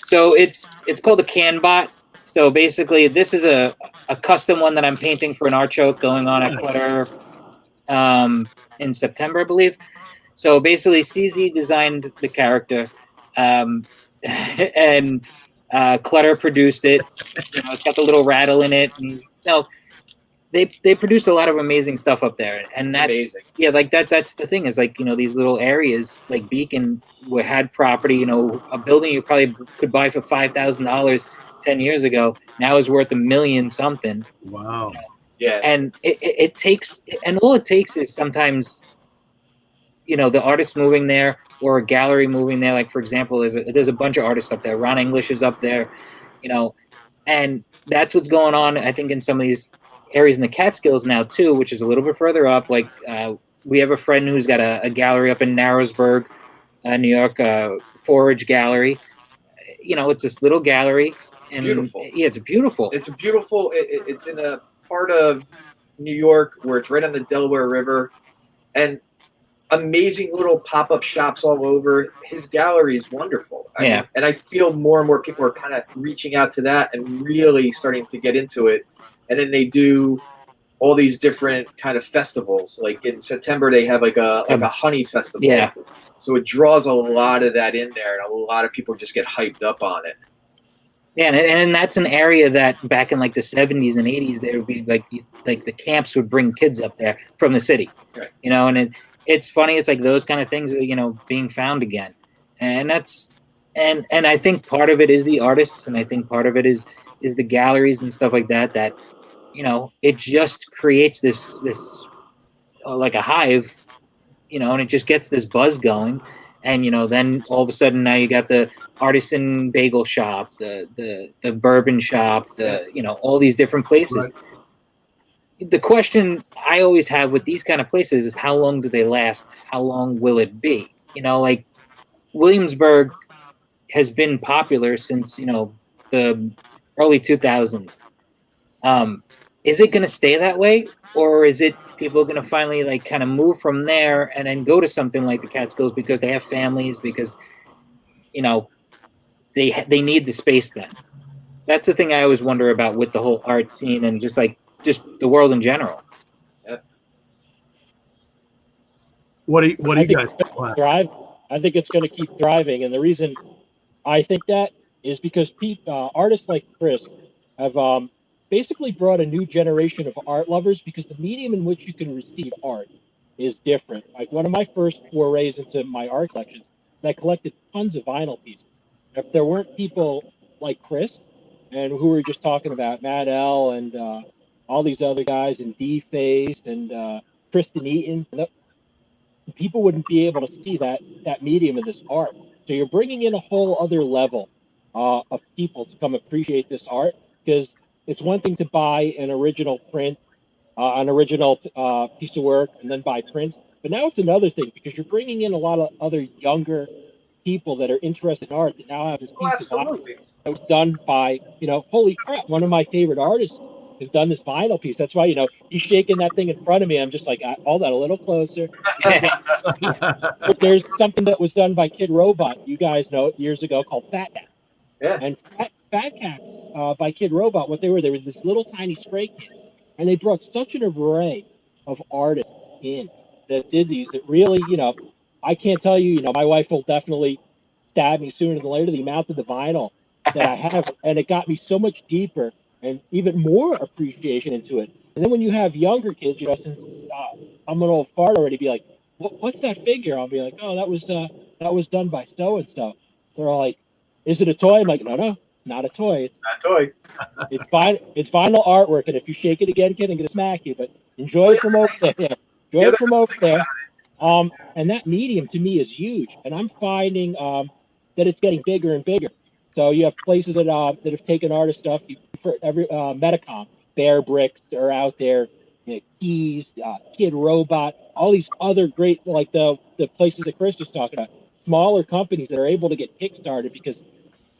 So it's called a Canbot. So basically, this is a custom one that I'm painting for an art show going on at Clutter in September, I believe. So basically, CZ designed the character, and Clutter produced it. You know, it's got the little rattle in it. And they produce a lot of amazing stuff up there, and that's amazing. Yeah, like that's the thing is, like, you know, these little areas like Beacon had property. You know, a building you probably could buy for $5,000 10 years ago now is worth $1 million something. Wow. You know? Yeah. And it takes, and all it takes is sometimes, you know, the artist moving there or a gallery moving there. Like, for example, there's a bunch of artists up there. Ron English is up there. you know, and that's what's going on, I think, in some of these areas in the Catskills now too, which is a little bit further up. Like we have a friend who's got a gallery up in Narrowsburg, New York, Forage Gallery. You know, it's this little gallery. And Beautiful. Yeah, it's beautiful. It's beautiful. It's in a part of New York where it's right on the Delaware River, and amazing little pop-up shops all over. His gallery is wonderful. I mean, and I feel more and more people are kind of reaching out to that and really starting to get into it. And then they do all these different kind of festivals. Like in September, they have like a honey festival. Yeah. So it draws a lot of that in there, and a lot of people just get hyped up on it. Yeah, and that's an area that back in like the 70s and 80s, there would be like the camps would bring kids up there from the city, right. You know, and it's funny. It's like those kind of things, you know, being found again, and that's and I think part of it is the artists, and I think part of it is the galleries and stuff like that. That, you know, it just creates this like a hive, you know, and it just gets this buzz going. And, you know, then all of a sudden now you got the artisan bagel shop, the bourbon shop, you know, all these different places. Right. The question I always have with these kind of places is how long do they last? How long will it be? You know, like Williamsburg has been popular since, you know, the early 2000s. Is it going to stay that way? Or is it people going to finally like kind of move from there and then go to something like the Catskills because they have families, because, you know, they need the space then? That's the thing I always wonder about with the whole art scene and just the world in general. Yeah. What do you guys thrive? I think it's going to keep thriving, and the reason I think that is because artists like Chris have basically brought a new generation of art lovers, because the medium in which you can receive art is different. Like one of my first forays into my art collections, I collected tons of vinyl pieces. If there weren't people like Chris, and who we were just talking about, Matt L. and all these other guys, and D-Face and Kristen Eaton, people wouldn't be able to see that medium of this art. So you're bringing in a whole other level of people to come appreciate this art, because it's one thing to buy an original print, an original piece of work, and then buy prints. But now it's another thing, because you're bringing in a lot of other younger people that are interested in art that now have this piece of art that was done by, you know, holy crap, one of my favorite artists has done this vinyl piece. That's why, you know, he's shaking that thing in front of me. I'm just like, hold that a little closer. There's something that was done by Kid Robot, you guys know, years ago, called Fat Cat. Yeah. And Fat Cat by Kid Robot, what they were this little tiny stray kid, and they brought such an array of artists in that did these that really, you know, I can't tell you, you know, my wife will definitely stab me sooner than later, the amount of the vinyl that I have, and it got me so much deeper and even more appreciation into it. And then when you have younger kids, you know, since I'm an old fart already, be like, what's that figure? I'll be like, oh, that was done by so and so. They're all like, is it a toy? I'm like, no, not a toy. It's not a toy. It's vinyl artwork, and if you shake it again, kid, I'm gonna smack you. But enjoy it from over there. Enjoy it from over there. And that medium to me is huge, and I'm finding that it's getting bigger and bigger. So you have places that have taken artist stuff. For every Metacom, Bear Bricks are out there. You know, Keys, Kid Robot, all these other great, like the places that Chris was talking about, smaller companies that are able to get kickstarted because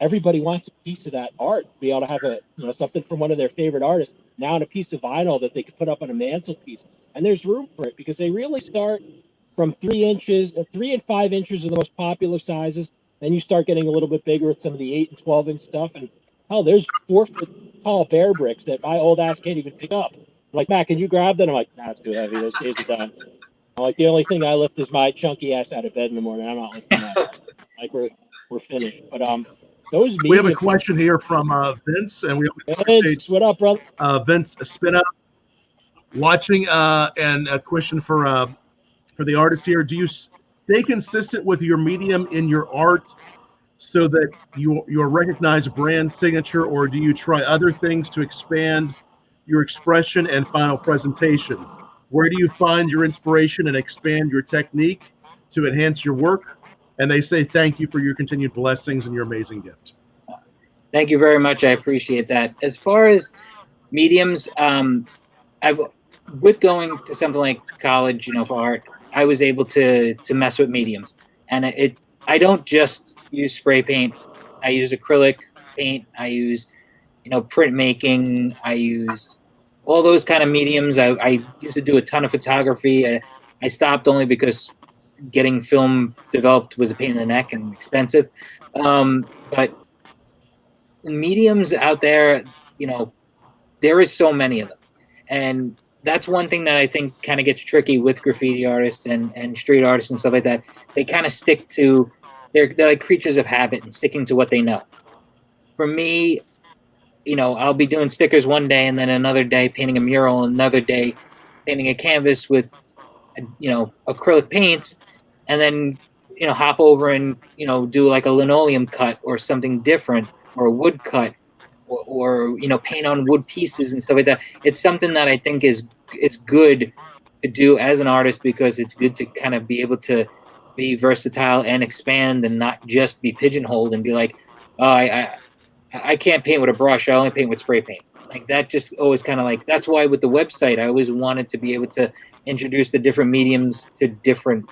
everybody wants a piece of that art, be able to have something from one of their favorite artists now in a piece of vinyl that they could put up on a mantelpiece. And there's room for it, because they really start from 3 inches. 3 and 5 inches are the most popular sizes. Then you start getting a little bit bigger with some of the 8 and 12 inch stuff. And hell, there's 4-foot tall Bear Bricks that my old ass can't even pick up. I'm like, Matt, can you grab that? I'm like, nah, it's too heavy. Those days are done. I'm like, the only thing I lift is my chunky ass out of bed in the morning. I'm not lifting that. Like we're finished. But we have a question here from Vince, and we Vince, what up, brother? Vince Spina watching, and a question for the artist here. Do you stay consistent with your medium in your art so that your recognized brand signature, or do you try other things to expand your expression and final presentation? Where do you find your inspiration and expand your technique to enhance your work? And they say thank you for your continued blessings and your amazing gift. Thank you very much. I appreciate that. As far as mediums, I've with going to something like college, for art, I was able to mess with mediums, and I don't just use spray paint. I use acrylic paint. I use printmaking. I use all those kind of mediums. I used to do a ton of photography. I stopped only because getting film developed was a pain in the neck and expensive. But mediums out there, there is so many of them. And that's one thing that I think kind of gets tricky with graffiti artists and street artists and stuff like that. They kind of stick to, they're like creatures of habit and sticking to what they know. For me, I'll be doing stickers one day and then another day painting a mural, another day painting a canvas with, acrylic paints, and then, hop over and, do like a linoleum cut or something different, or a wood cut, or paint on wood pieces and stuff like that. It's something that I think is good to do as an artist, because it's good to kind of be able to be versatile and expand and not just be pigeonholed and be like, oh, I can't paint with a brush. I only paint with spray paint. Like that just always kind of like, that's why with the website, I always wanted to be able to introduce the different mediums to different,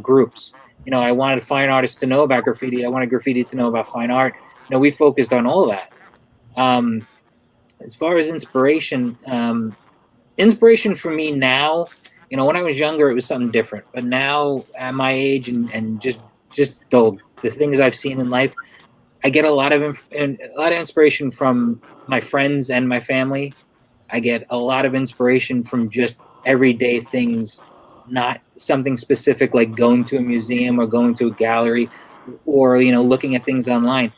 groups. I wanted fine artists to know about graffiti. I wanted graffiti to know about fine art. We focused on all that. As far as inspiration for me now, when I was younger, it was something different. But now at my age and just the things I've seen in life, I get a lot of inspiration from my friends and my family. I get a lot of inspiration from just everyday things, not something specific like going to a museum or going to a gallery or, looking at things online.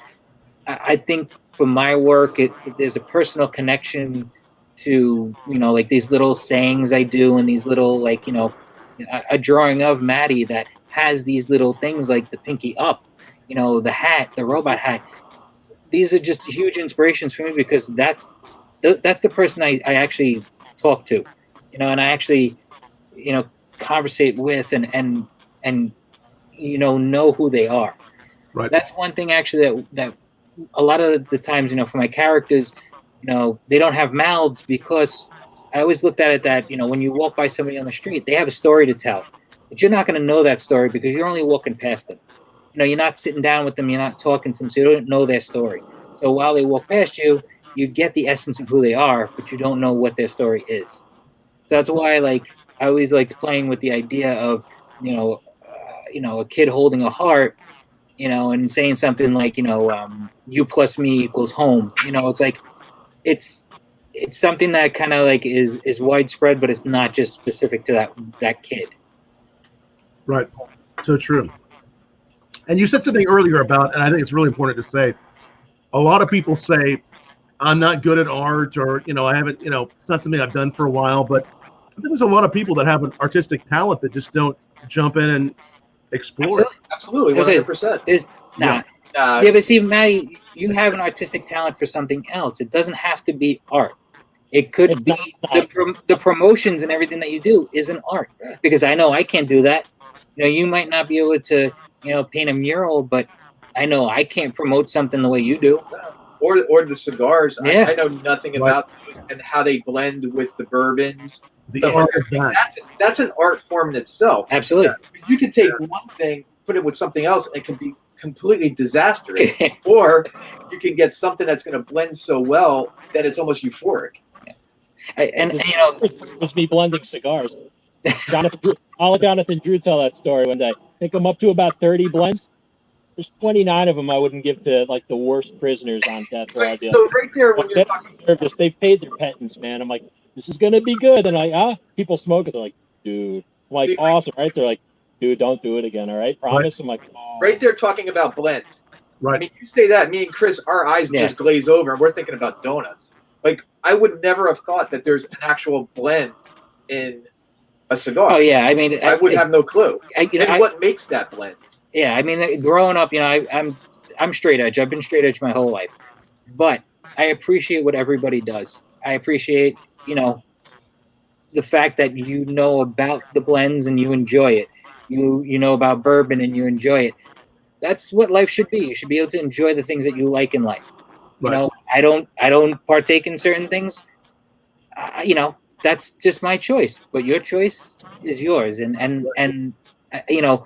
I think for my work, there's a personal connection to, like these little sayings I do and these little, like, a drawing of Maddie that has these little things like the pinky up, the hat, the robot hat. These are just huge inspirations for me, because that's the person I actually talk to, and I actually, conversate with and know who they are. Right. That's one thing actually that a lot of the times, for my characters, they don't have mouths, because I always looked at it that, when you walk by somebody on the street, they have a story to tell, but you're not going to know that story because you're only walking past them. You're not sitting down with them, you're not talking to them, so you don't know their story. So while they walk past you, you get the essence of who they are, but you don't know what their story is. So that's why, I always liked playing with the idea of, a kid holding a heart, and saying something like, you plus me equals home. It's like, it's something that kind of like is widespread, but it's not just specific to that kid. Right. So true. And you said something earlier about, and I think it's really important to say, a lot of people say, I'm not good at art, or, I haven't, it's not something I've done for a while, but I think there's a lot of people that have an artistic talent that just don't jump in and explore it. Absolutely, 100%. Yeah, but see, Matty, you have an artistic talent for something else. It doesn't have to be art. It could be the promotions and everything that you do is an art. Because I know I can't do that. You might not be able to, paint a mural, but I know I can't promote something the way you do. Or the cigars. Yeah. I know nothing about those and how they blend with the bourbons. The art of that. That's an art form in itself. Absolutely. You can take one thing, put it with something else, and it can be completely disastrous. Or you can get something that's going to blend so well that it's almost euphoric. It was me blending cigars. Jonathan Drew tell that story one day. Pick them up to about 30 blends. There's 29 of them I wouldn't give to like the worst prisoners on death row. So right there, when you're talking service, they've paid their penance, man. I'm like, this is gonna be good, and people smoke it. They're like, dude, I'm like, dude, awesome, right? They're like, dude, don't do it again, all right? Promise. Right. I'm like, oh. Right there, talking about blends. Right. I mean, you say that, me and Chris, our eyes just glaze over, and we're thinking about donuts. Like, I would never have thought that there's an actual blend in a cigar. Oh yeah, I mean, I would have no clue. What makes that blend? Yeah, I mean, growing up, I'm straight edge. I've been straight edge my whole life, but I appreciate what everybody does. I appreciate, the fact that you know about the blends and you enjoy it. You know about bourbon and you enjoy it. That's what life should be. You should be able to enjoy the things that you like in life. You Right. know, I don't partake in certain things. You know, that's just my choice. But your choice is yours. And you know,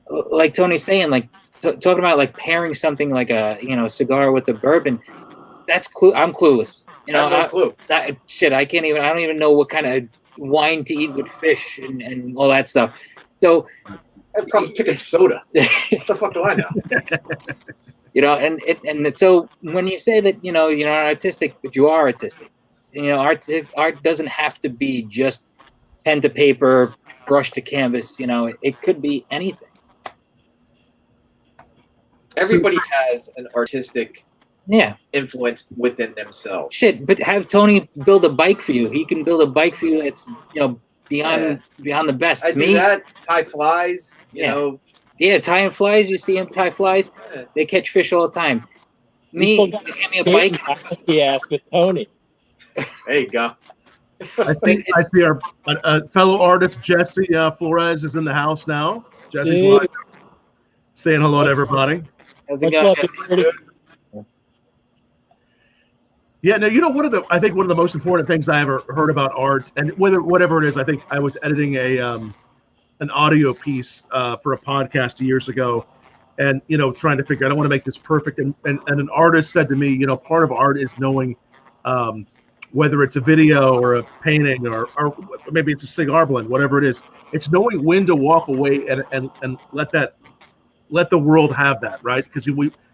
like Tony's saying, like talking about like pairing something like a cigar with the bourbon. That's I'm clueless. You I know, have no clue. that shit. I don't even know what kind of wine to eat with fish and all that stuff. So I'd probably pick a soda. What the fuck do I know? you know, and so when you say that you're not artistic, but you are artistic, you know, art doesn't have to be just pen to paper, brush to canvas. You know, it could be anything. Everybody has an artistic Yeah. influence within themselves. Shit, but have Tony build a bike for you. He can build a bike for you that's beyond the best. I do that. Tie flies. You know. Yeah, tying flies. You see him tie flies. Yeah. They catch fish all the time. Me, hand me a bike. Yes, with Tony. There you go. I see our fellow artist Jesse Flores is in the house now. Jesse's live, saying hello to everybody. How's it going, Jesse? Yeah, no, you know, I think one of the most important things I ever heard about art, and whatever it is, I think I was editing an audio piece for a podcast years ago, and trying to figure, I don't want to make this perfect, and an artist said to me, part of art is knowing whether it's a video or a painting or maybe it's a cigar blend, whatever it is, it's knowing when to walk away and let the world have that, right? Because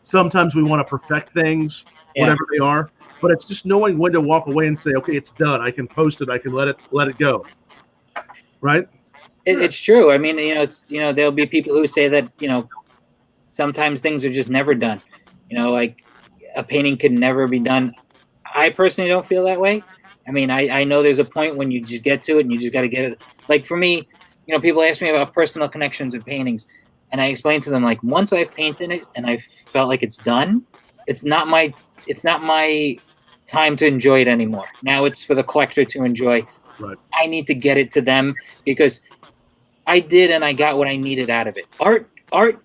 sometimes we want to perfect things, whatever they are. But it's just knowing when to walk away and say, okay, it's done. I can post it. I can let it go. Right? It's true. I mean, there'll be people who say that, sometimes things are just never done. Like a painting could never be done. I personally don't feel that way. I mean, I know there's a point when you just get to it and you just got to get it. Like for me, people ask me about personal connections with paintings, and I explain to them, like, once I've painted it and I felt like it's done, it's not my time to enjoy it anymore. Now it's for the collector to enjoy. Right. I need to get it to them because I did and I got what I needed out of it. Art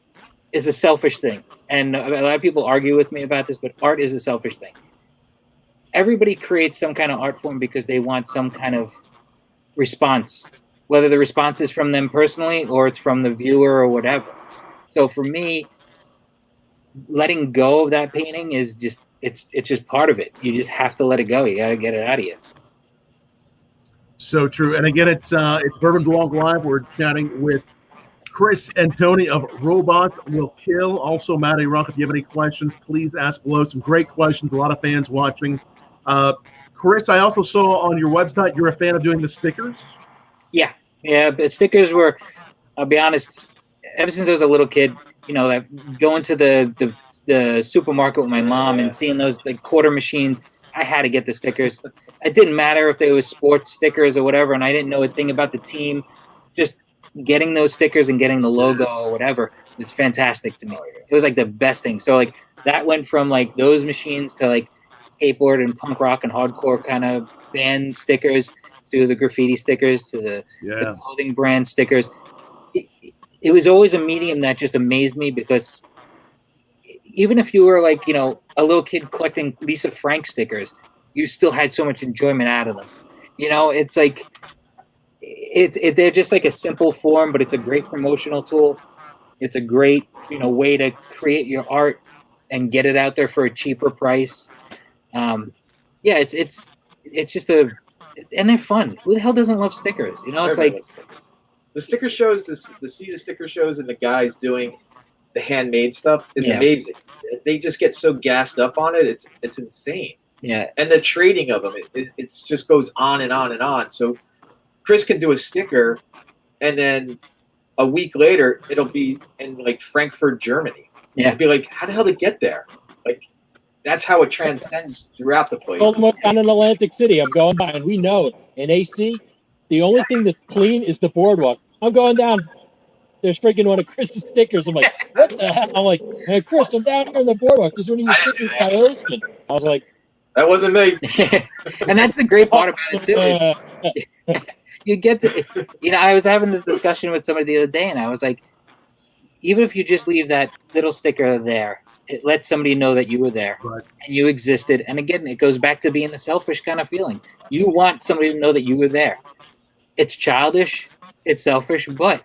is a selfish thing. And a lot of people argue with me about this, but art is a selfish thing. Everybody creates some kind of art form because they want some kind of response, whether the response is from them personally or it's from the viewer or whatever. So for me, letting go of that painting is just, it's just part of it. You just have to let it go. You got to get it out of you. So true. And again, it's Bourbon Blog Live. We're chatting with Chris and Tony of Robots Will Kill. Also, Maddie Rock, if you have any questions, please ask below. Some great questions. A lot of fans watching. Chris, I also saw on your website you're a fan of doing the stickers. Yeah, but stickers were, I'll be honest, ever since I was a little kid, that going to the supermarket with my mom and seeing those like quarter machines, I had to get the stickers. It didn't matter if they were sports stickers or whatever, and I didn't know a thing about the team. Just getting those stickers and getting the logo or whatever was fantastic to me. It was like the best thing. So like that went from like those machines to like skateboard and punk rock and hardcore kind of band stickers to the graffiti stickers to the clothing brand stickers. It was always a medium that just amazed me because even if you were like, a little kid collecting Lisa Frank stickers, you still had so much enjoyment out of them. It's like, they're just like a simple form, but it's a great promotional tool. It's a great, way to create your art and get it out there for a cheaper price. It's just and they're fun. Who the hell doesn't love stickers? It's like the sticker shows, the sticker shows and the guys doing the handmade stuff is amazing. They just get so gassed up on it. It's insane. Yeah. And the trading of them, it just goes on and on and on. So Chris can do a sticker and then a week later it'll be in like Frankfurt, Germany. Yeah. It'll be like, how the hell did it get there? Like, that's how it transcends throughout the place. Almost down in Atlantic City, I'm going by, and we know it. In AC, the only thing that's clean is the boardwalk. I'm going down. There's freaking one of Chris's stickers. I'm like, what the hell? I'm like, hey, Chris, I'm down here on the boardwalk. There's one of your stickers by Ocean. I was like, that wasn't me. And that's the great part about it too. Is you get to, I was having this discussion with somebody the other day, and I was like, even if you just leave that little sticker there, It lets somebody know that you were there Right. and you existed. And again, it goes back to being the selfish kind of feeling. You want somebody to know that you were there. It's childish, it's selfish, but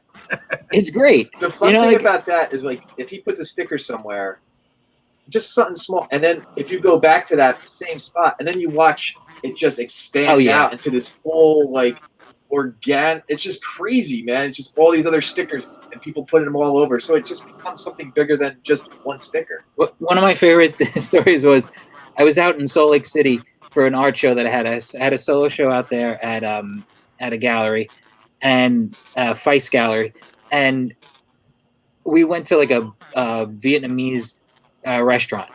it's great. The fun You know, thing like- about that is, like, if he puts a sticker somewhere, just something small, and then if you go back to that same spot, and then you watch it just expand out into this whole, like, it's just crazy, man. It's just all these other stickers and people putting them all over, so it just becomes something bigger than just one sticker. One of my favorite stories was I was out in Salt Lake City for an art show that I had a solo show out there at a gallery, and Feist Gallery, and we went to like a Vietnamese restaurant.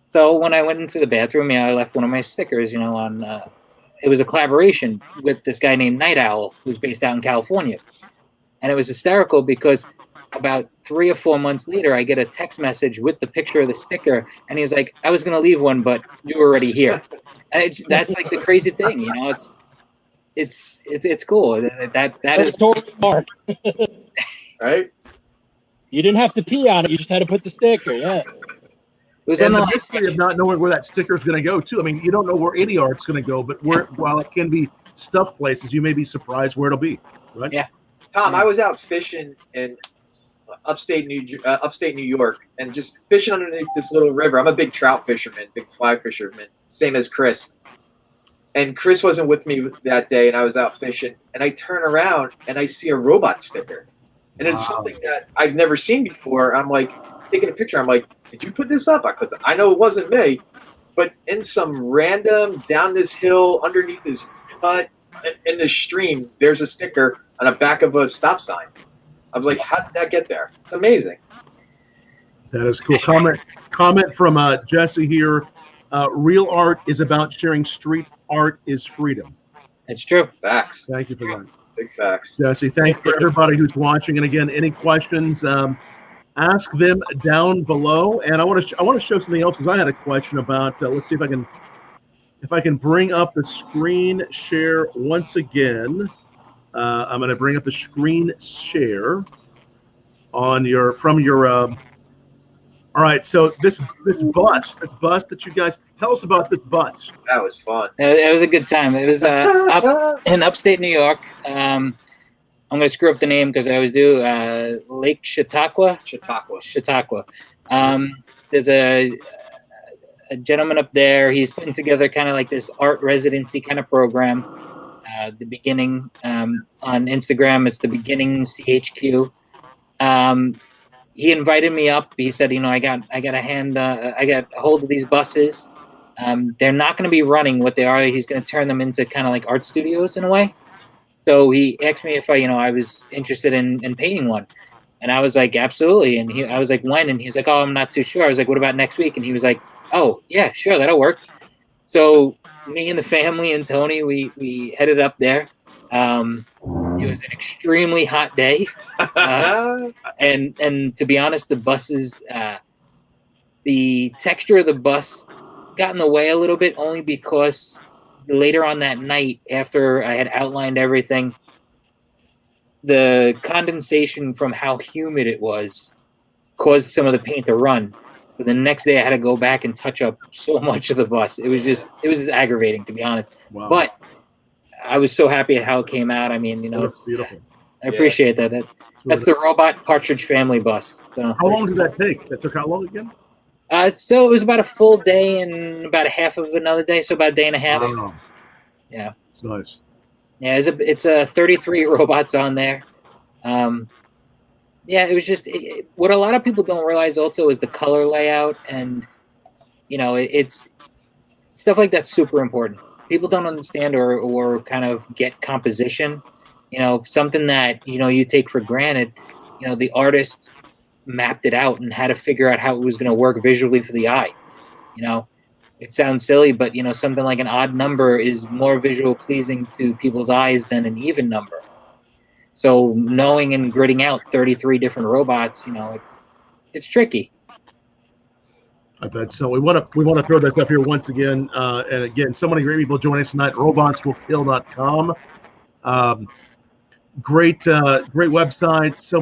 So when I went into the bathroom, I left one of my stickers, on. It was a collaboration with this guy named Night Owl, who's based out in California, and it was hysterical because about 3 or 4 months later, I get a text message with the picture of the sticker, and he's like, "I was gonna leave one, but you were already here." And that's like the crazy thing, It's cool. That is totally Mark. Right? You didn't have to pee on it. You just had to put the sticker. Yeah. It was And on the the mystery of not knowing where that sticker is going to go, too. I mean, you don't know where any art's going to go, but while it can be stuffed places, you may be surprised where it'll be, right? Yeah. Tom, I was out fishing in upstate New York, and just fishing underneath this little river. I'm a big trout fisherman, big fly fisherman, same as Chris. And Chris wasn't with me that day, and I was out fishing, and I turn around and I see a robot sticker, and it's something that I've never seen before. I'm like taking a picture. I'm like, "Did you put this up?" Because I know it wasn't me, but in some random down this hill underneath this cut in the stream, there's a sticker on the back of a stop sign. I was like, "How did that get there?" It's amazing. That is cool. Comment from Jesse here. Real art is about sharing. Street art is freedom. It's true. Facts. Thank you for that. Big facts. Jesse, thank you for everybody who's watching. And again, any questions, ask them down below. And I want to show something else, because I had a question about. Let's see if I can bring up the screen share once again. I'm going to bring up the screen share on from your. All right, so this bus that you guys tell us about, this bus. That was fun. It was a good time. It was up in upstate New York. I'm going to screw up the name because I always do. Lake Chautauqua. Chautauqua. There's a gentleman up there. He's putting together kind of like this art residency kind of program. The beginning on Instagram, it's the beginning CHQ. He invited me up. He said, I got a hold of these buses. They're not going to be running what they are. He's going to turn them into kind of like art studios in a way. So he asked me if I was interested in painting one. And I was like, absolutely. And I was like, when? And he was like, oh, I'm not too sure. I was like, what about next week? And he was like, oh, yeah, sure, that'll work. So me and the family and Tony, we headed up there. It was an extremely hot day. And to be honest, the buses, the texture of the bus got in the way a little bit, only because later on that night, after I had outlined everything, the condensation from how humid it was caused some of the paint to run. But the next day I had to go back and touch up so much of the bus. It was just aggravating, to be honest. Wow. But I was so happy at how it came out. I mean, it's beautiful. I appreciate that. That's the robot Cartridge family bus. So. How long did that take? That took how long again? So it was about a full day and about a half of another day, so about a day and a half. Wow. Yeah. It's nice. Yeah, it's 33 robots on there. Yeah, it was just what a lot of people don't realize also is the color layout, and it's stuff like that's super important. People don't understand or kind of get composition. Something that you take for granted. The artist mapped it out and had to figure out how it was going to work visually for the eye. It sounds silly, but something like an odd number is more visual pleasing to people's eyes than an even number. So knowing and gridding out 33 different robots, it's tricky. I bet so. We want to throw this up here once again, and again, so many great people joining us tonight. Robotswillkill.com. Great website. So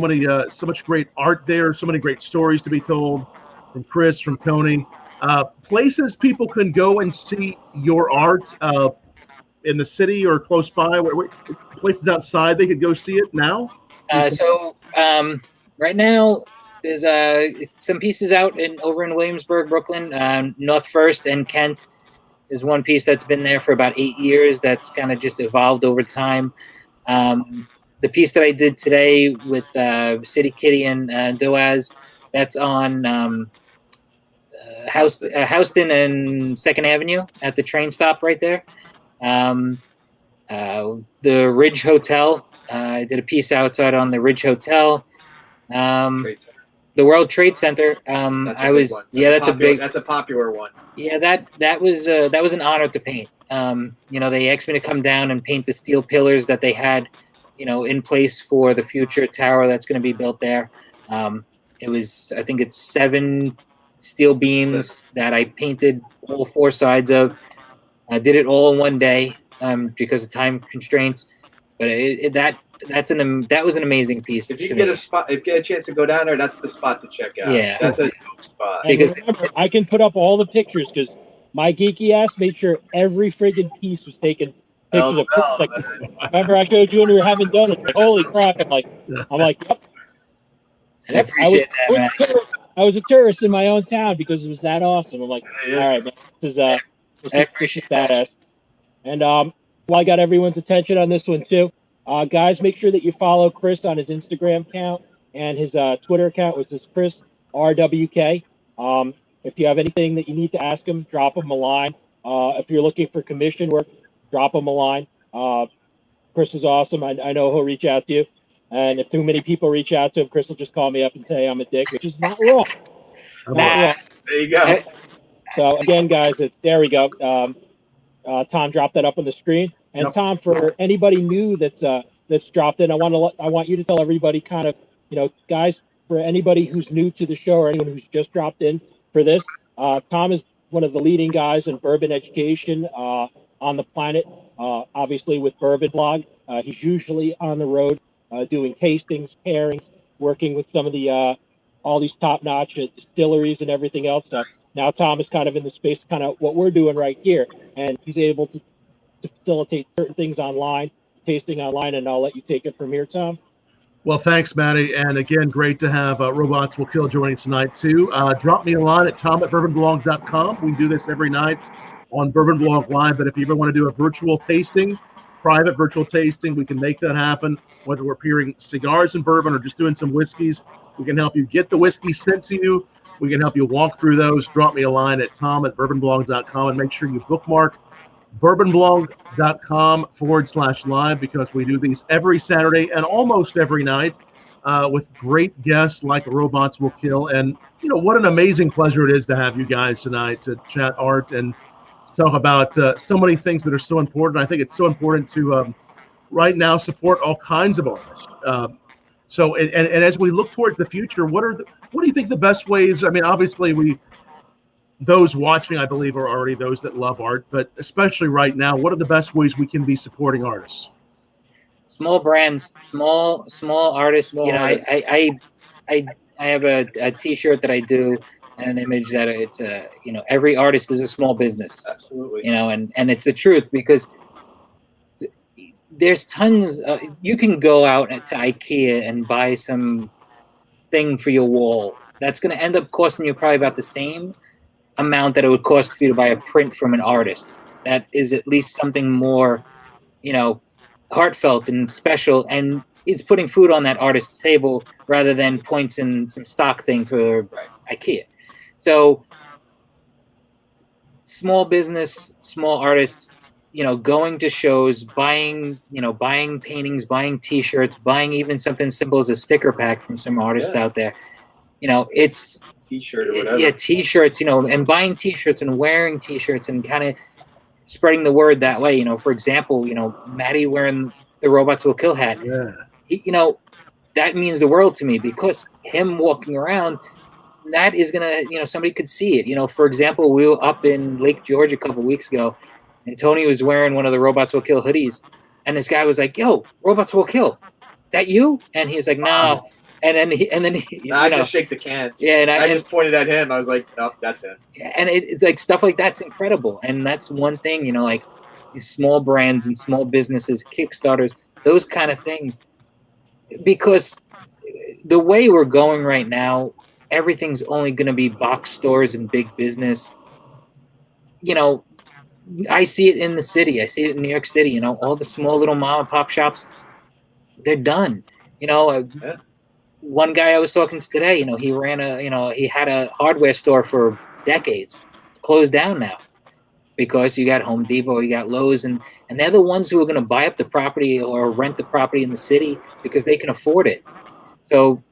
much great art there. So many great stories to be told. from Chris, from Tony. Places people can go and see your art in the city or close by. Places outside they could go see it now. Right now, there's some pieces out over in Williamsburg, Brooklyn, North First and Kent. There's one piece that's been there for about 8 years. That's kind of just evolved over time. The piece that I did today with City Kitty and Doaz, that's on Houston and 2nd Avenue at the train stop right there. The Ridge Hotel. I did a piece outside on the Ridge Hotel. The World Trade Center. That's a popular one. Yeah, that was an honor to paint. They asked me to come down and paint the steel pillars that they had, in place for the future tower that's going to be built there. I think it's 7 steel beams that I painted all 4 sides of. I did it all in one day because of time constraints, but that was an amazing piece. If you get a chance to go down there, that's the spot to check out. Yeah, that's a dope spot. Because remember, I can put up all the pictures because my geeky ass made sure every friggin' piece was taken pictures of. Remember, I showed you when we were having donuts. Like, holy crap! I'm like, yep. I appreciate that. I was a tourist in my own town because it was that awesome. I'm like, all right, man, this is I appreciate badass. And I got everyone's attention on this one too. Guys, make sure that you follow Chris on his Instagram account and his Twitter account, which is Chris RWK. If you have anything that you need to ask him, drop him a line. If you're looking for commission work, drop him a line. Chris is awesome. I know he'll reach out to you. And if too many people reach out to him, Chris will just call me up and say I'm a dick, which is not wrong. There you go. So again, guys, there we go. Tom dropped that up on the screen. And yep. Tom, for anybody new that's dropped in, I want you to tell everybody kind of, guys, for anybody who's new to the show or anyone who's just dropped in for this, Tom is one of the leading guys in bourbon education on the planet. Obviously with Bourbon Blog, he's usually on the road doing tastings, pairings, working with some of the all these top-notch distilleries and everything else. So now Tom is kind of in the space, kind of what we're doing right here, and he's able to facilitate certain things online, tasting online, and I'll let you take it from here, Tom. Well, thanks, Matty. And again, great to have Robots Will Kill joining us tonight, too. Drop me a line at tom@bourbonblog.com. We do this every night on Bourbon Blog Live, but if you ever want to do a virtual tasting, private virtual tasting, we can make that happen, whether we're pairing cigars and bourbon or just doing some whiskeys. We can help you get the whiskey sent to you. We can help you walk through those. Drop me a line at tom@bourbonblog.com and make sure you bookmark bourbonblog.com/live because we do these every Saturday and almost every night with great guests like Robots Will Kill. And, what an amazing pleasure it is to have you guys tonight to chat art and talk about so many things that are so important. I think it's so important to right now support all kinds of artists. So as we look towards the future, what do you think the best ways? I mean, obviously those watching, I believe, are already those that love art, but especially right now, what are the best ways we can be supporting artists? Small brands, small artists. I have a T-shirt that I do and an image that it's every artist is a small business. Absolutely. And it's the truth because there's tons. You can go out to IKEA and buy some thing for your wall. That's going to end up costing you probably about the same amount that it would cost for you to buy a print from an artist. That is at least something more, heartfelt and special, and it's putting food on that artist's table rather than points in some stock thing for IKEA. So small business, small artists, going to shows, buying paintings, buying T-shirts, buying even something simple as a sticker pack from some artists out there. It's T-shirt or whatever. Yeah, T-shirts, and buying T-shirts and wearing T-shirts and kind of spreading the word that way. For example, Matty wearing the Robots Will Kill hat. Yeah. That means the world to me because him walking around, that is gonna, somebody could see it. For example, we were up in Lake George a couple weeks ago, and Tony was wearing one of the Robots Will Kill hoodies, and this guy was like, "Yo, Robots Will Kill, that you?" And he's like, "No." And then he, I just shake the cans. Yeah, and I just pointed at him. I was like, "Oh, that's him." And it's like stuff like that's incredible. And that's one thing, you know, like these small brands and small businesses, Kickstarters, those kind of things. Because the way we're going right now, everything's only going to be box stores and big business. You know, I see it in the city. I see it in New York City. You know, all the small little mom and pop shops, they're done. You know, one guy I was talking to today, you know, he had a hardware store for decades. It's closed down now because you got Home Depot, you got Lowe's, and they're the ones who are going to buy up the property or rent the property in the city because they can afford it. So,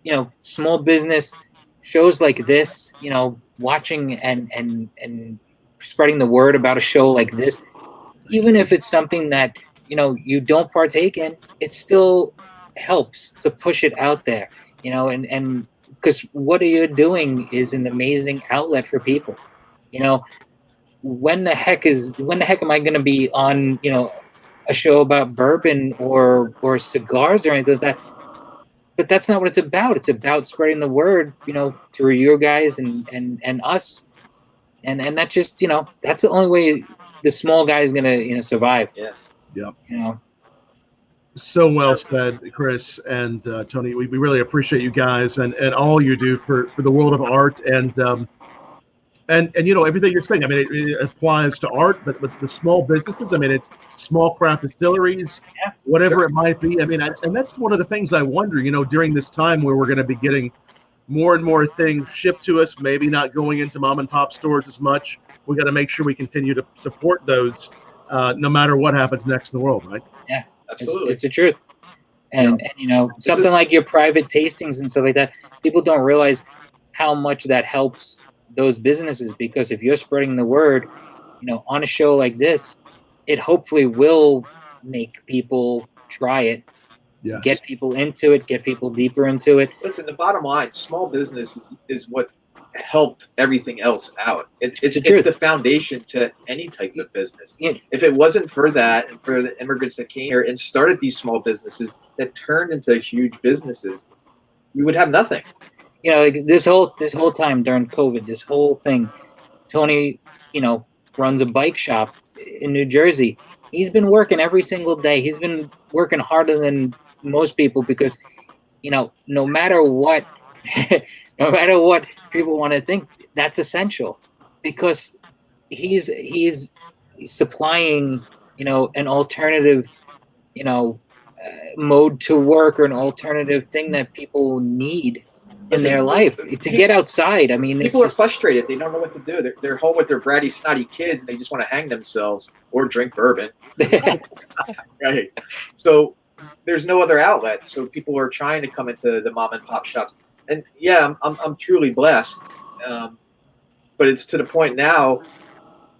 you know, small business shows like this, you know, watching and spreading the word about a show like this, even if it's something that, you know, you don't partake in, it still helps to push it out there, you know, and because what you're doing is an amazing outlet for people. You know, when the heck am I going to be on, you know, a show about bourbon or cigars or anything like that? But that's not what it's about. It's about spreading the word, you know, through your guys and us, and that just, you know, that's the only way the small guy is gonna, you know, survive. Yeah. Yep. You know. So well said, Chris and Tony. We really appreciate you guys and all you do for the world of art and you know, everything you're saying. I mean, it applies to art, but with the small businesses, I mean, it's small craft distilleries, whatever it might be. I mean, and that's one of the things I wonder, you know, during this time where we're going to be getting more and more things shipped to us, maybe not going into mom and pop stores as much. We got to make sure we continue to support those no matter what happens next in the world, right? Yeah, absolutely. It's the truth. And you know, something like your private tastings and stuff like that, people don't realize how much that helps those businesses, because if you're spreading the word, you know, on a show like this, it hopefully will make people try it, get people into it, get people deeper into it. Listen, the bottom line, small business is what helped everything else out. It's the foundation to any type of business. Yeah. If it wasn't for that and for the immigrants that came here and started these small businesses that turned into huge businesses, we would have nothing. You know, like this whole time during COVID, this whole thing, Tony, you know, runs a bike shop in New Jersey. He's been working every single day. He's been working harder than most people because, you know, no matter what people want to think, that's essential, because he's supplying, you know, an alternative, you know, mode to work or an alternative thing that people need in their life to get outside. I mean, people are frustrated. They don't know what to do. They're home with their bratty, snotty kids, and they just want to hang themselves or drink bourbon. Right. So there's no other outlet. So people are trying to come into the mom and pop shops. And yeah, I'm truly blessed. But it's to the point now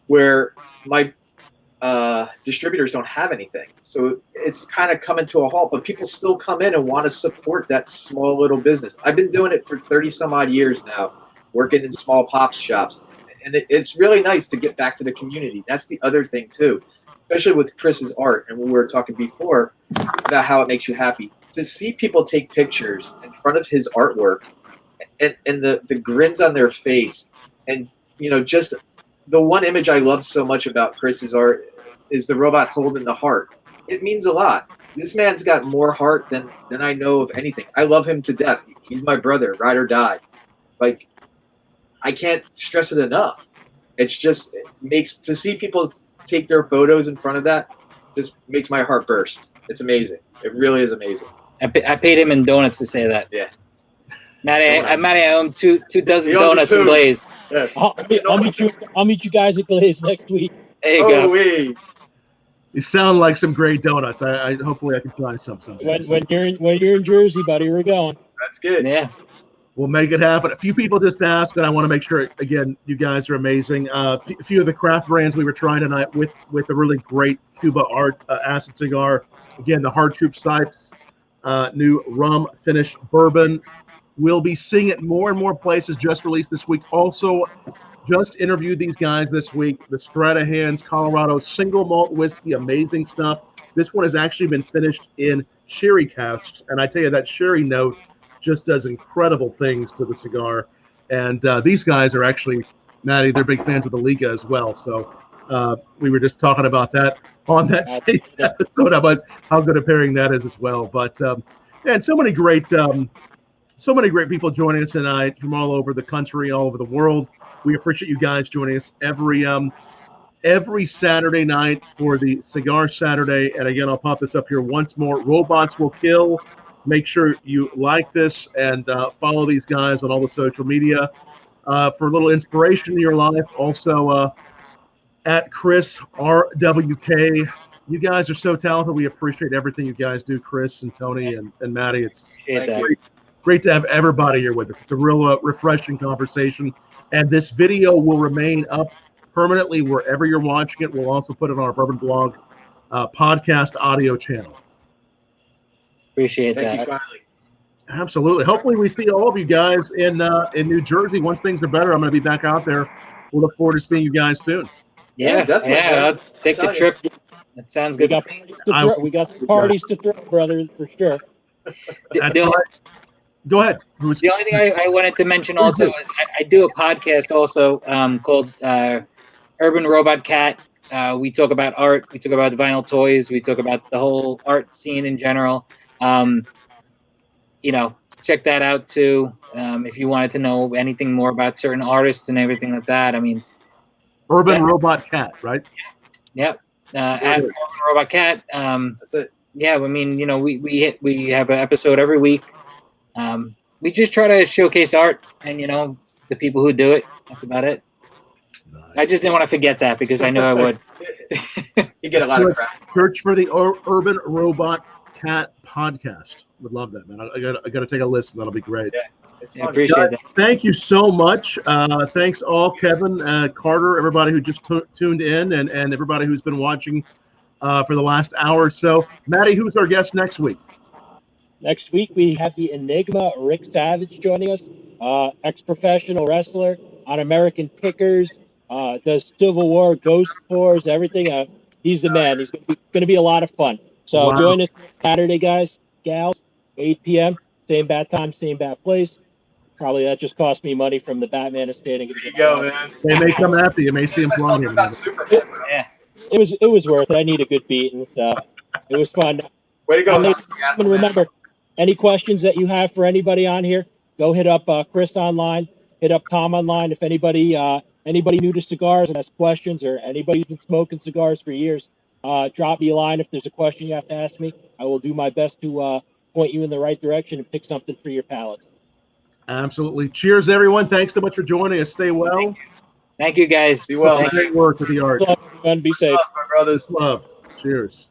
where my distributors don't have anything. So it's kind of coming to a halt, but people still come in and want to support that small little business. I've been doing it for 30 some odd years now, working in small pop shops. And it's really nice to get back to the community. That's the other thing too, especially with Chris's art. And when we were talking before about how it makes you happy, to see people take pictures in front of his artwork and the grins on their face. And, you know, just the one image I love so much about Chris's art is the robot holding the heart. It means a lot. This man's got more heart than I know of anything. I love him to death. He's my brother, ride or die. Like, I can't stress it enough. It's just, it makes, to see people take their photos in front of that just makes my heart burst. It's amazing. It really is amazing. I paid him in donuts to say that. Yeah. Matty, I owe him two dozen donuts and Glaze. Yeah. I'll meet you guys at Glaze next week. There you go. You sound like some great donuts. I hopefully I can try some. When you're in Jersey, buddy, we're going. That's good. Yeah. We'll make it happen. A few people just asked, and I want to make sure, again, you guys are amazing. A few of the craft brands we were trying tonight with a really great Cuba art acid cigar. Again, the Hard Troop Sipes, new rum finished bourbon. We'll be seeing it more and more places, just released this week. Also, just interviewed these guys this week. The Stratahands Colorado single malt whiskey, amazing stuff. This one has actually been finished in sherry casks, and I tell you, that sherry note just does incredible things to the cigar. And these guys are actually, Matty, they're big fans of the Liga as well. So we were just talking about that on that same episode about how good a pairing that is as well. But and so many great people joining us tonight from all over the country, all over the world. We appreciate you guys joining us every Saturday night for the Cigar Saturday. And again, I'll pop this up here once more. Robots Will Kill. Make sure you like this and follow these guys on all the social media for a little inspiration in your life. Also, at Chris RWK. You guys are so talented. We appreciate everything you guys do, Chris and Tony and Matty. It's great to have everybody here with us. It's a real refreshing conversation. And this video will remain up permanently wherever you're watching it. We'll also put it on our Bourbon Blog podcast audio channel. Appreciate Thank that. you, Absolutely. Hopefully we see all of you guys in New Jersey. Once things are better, I'm going to be back out there. We'll look forward to seeing you guys soon. Yeah, definitely. I'll take the trip. That sounds good. We got some parties to throw, brother, for sure. Go ahead. The only thing I wanted to mention also is I do a podcast also called Urban Robot Cat. We talk about art. We talk about vinyl toys. We talk about the whole art scene in general. Check that out too. If you wanted to know anything more about certain artists and everything like that. I mean, Urban Robot Cat, right? Yep. At Urban Robot Cat. That's it. Yeah, I mean, we have an episode every week. We just try to showcase art and the people who do it. That's about it. Nice. I just didn't want to forget that because I know I would. You get a lot of crap. Search for the Urban Robot Cat podcast. Would love that, man. I got to take a listen. That'll be great. Yeah, appreciate that. Thank you so much. Thanks all, Kevin, Carter, everybody who just tuned in, and everybody who's been watching for the last hour or so. Matty, who's our guest next week? Next week, we have the Enigma Rick Savage joining us, ex-professional wrestler on American Pickers, does Civil War, Ghost Wars, everything. He's the man. He's going to be a lot of fun. So join us Saturday, guys, gals, 8 p.m., same bad time, same bad place. Probably that just cost me money from the Batman estate. There you go, man. They may come after you. You may see him flying here. Yeah. It was worth it. I need a good beat, and so it was fun. Way to go. And remember, any questions that you have for anybody on here, go hit up Chris online, hit up Tom online. If anybody new to cigars and has questions, or anybody who's been smoking cigars for years, drop me a line if there's a question you have to ask me. I will do my best to point you in the right direction and pick something for your palate. Absolutely. Cheers, everyone. Thanks so much for joining us. Stay well. Thank you, guys. Be well. Great work with the art. Be safe. Love, my brothers. Love. Cheers.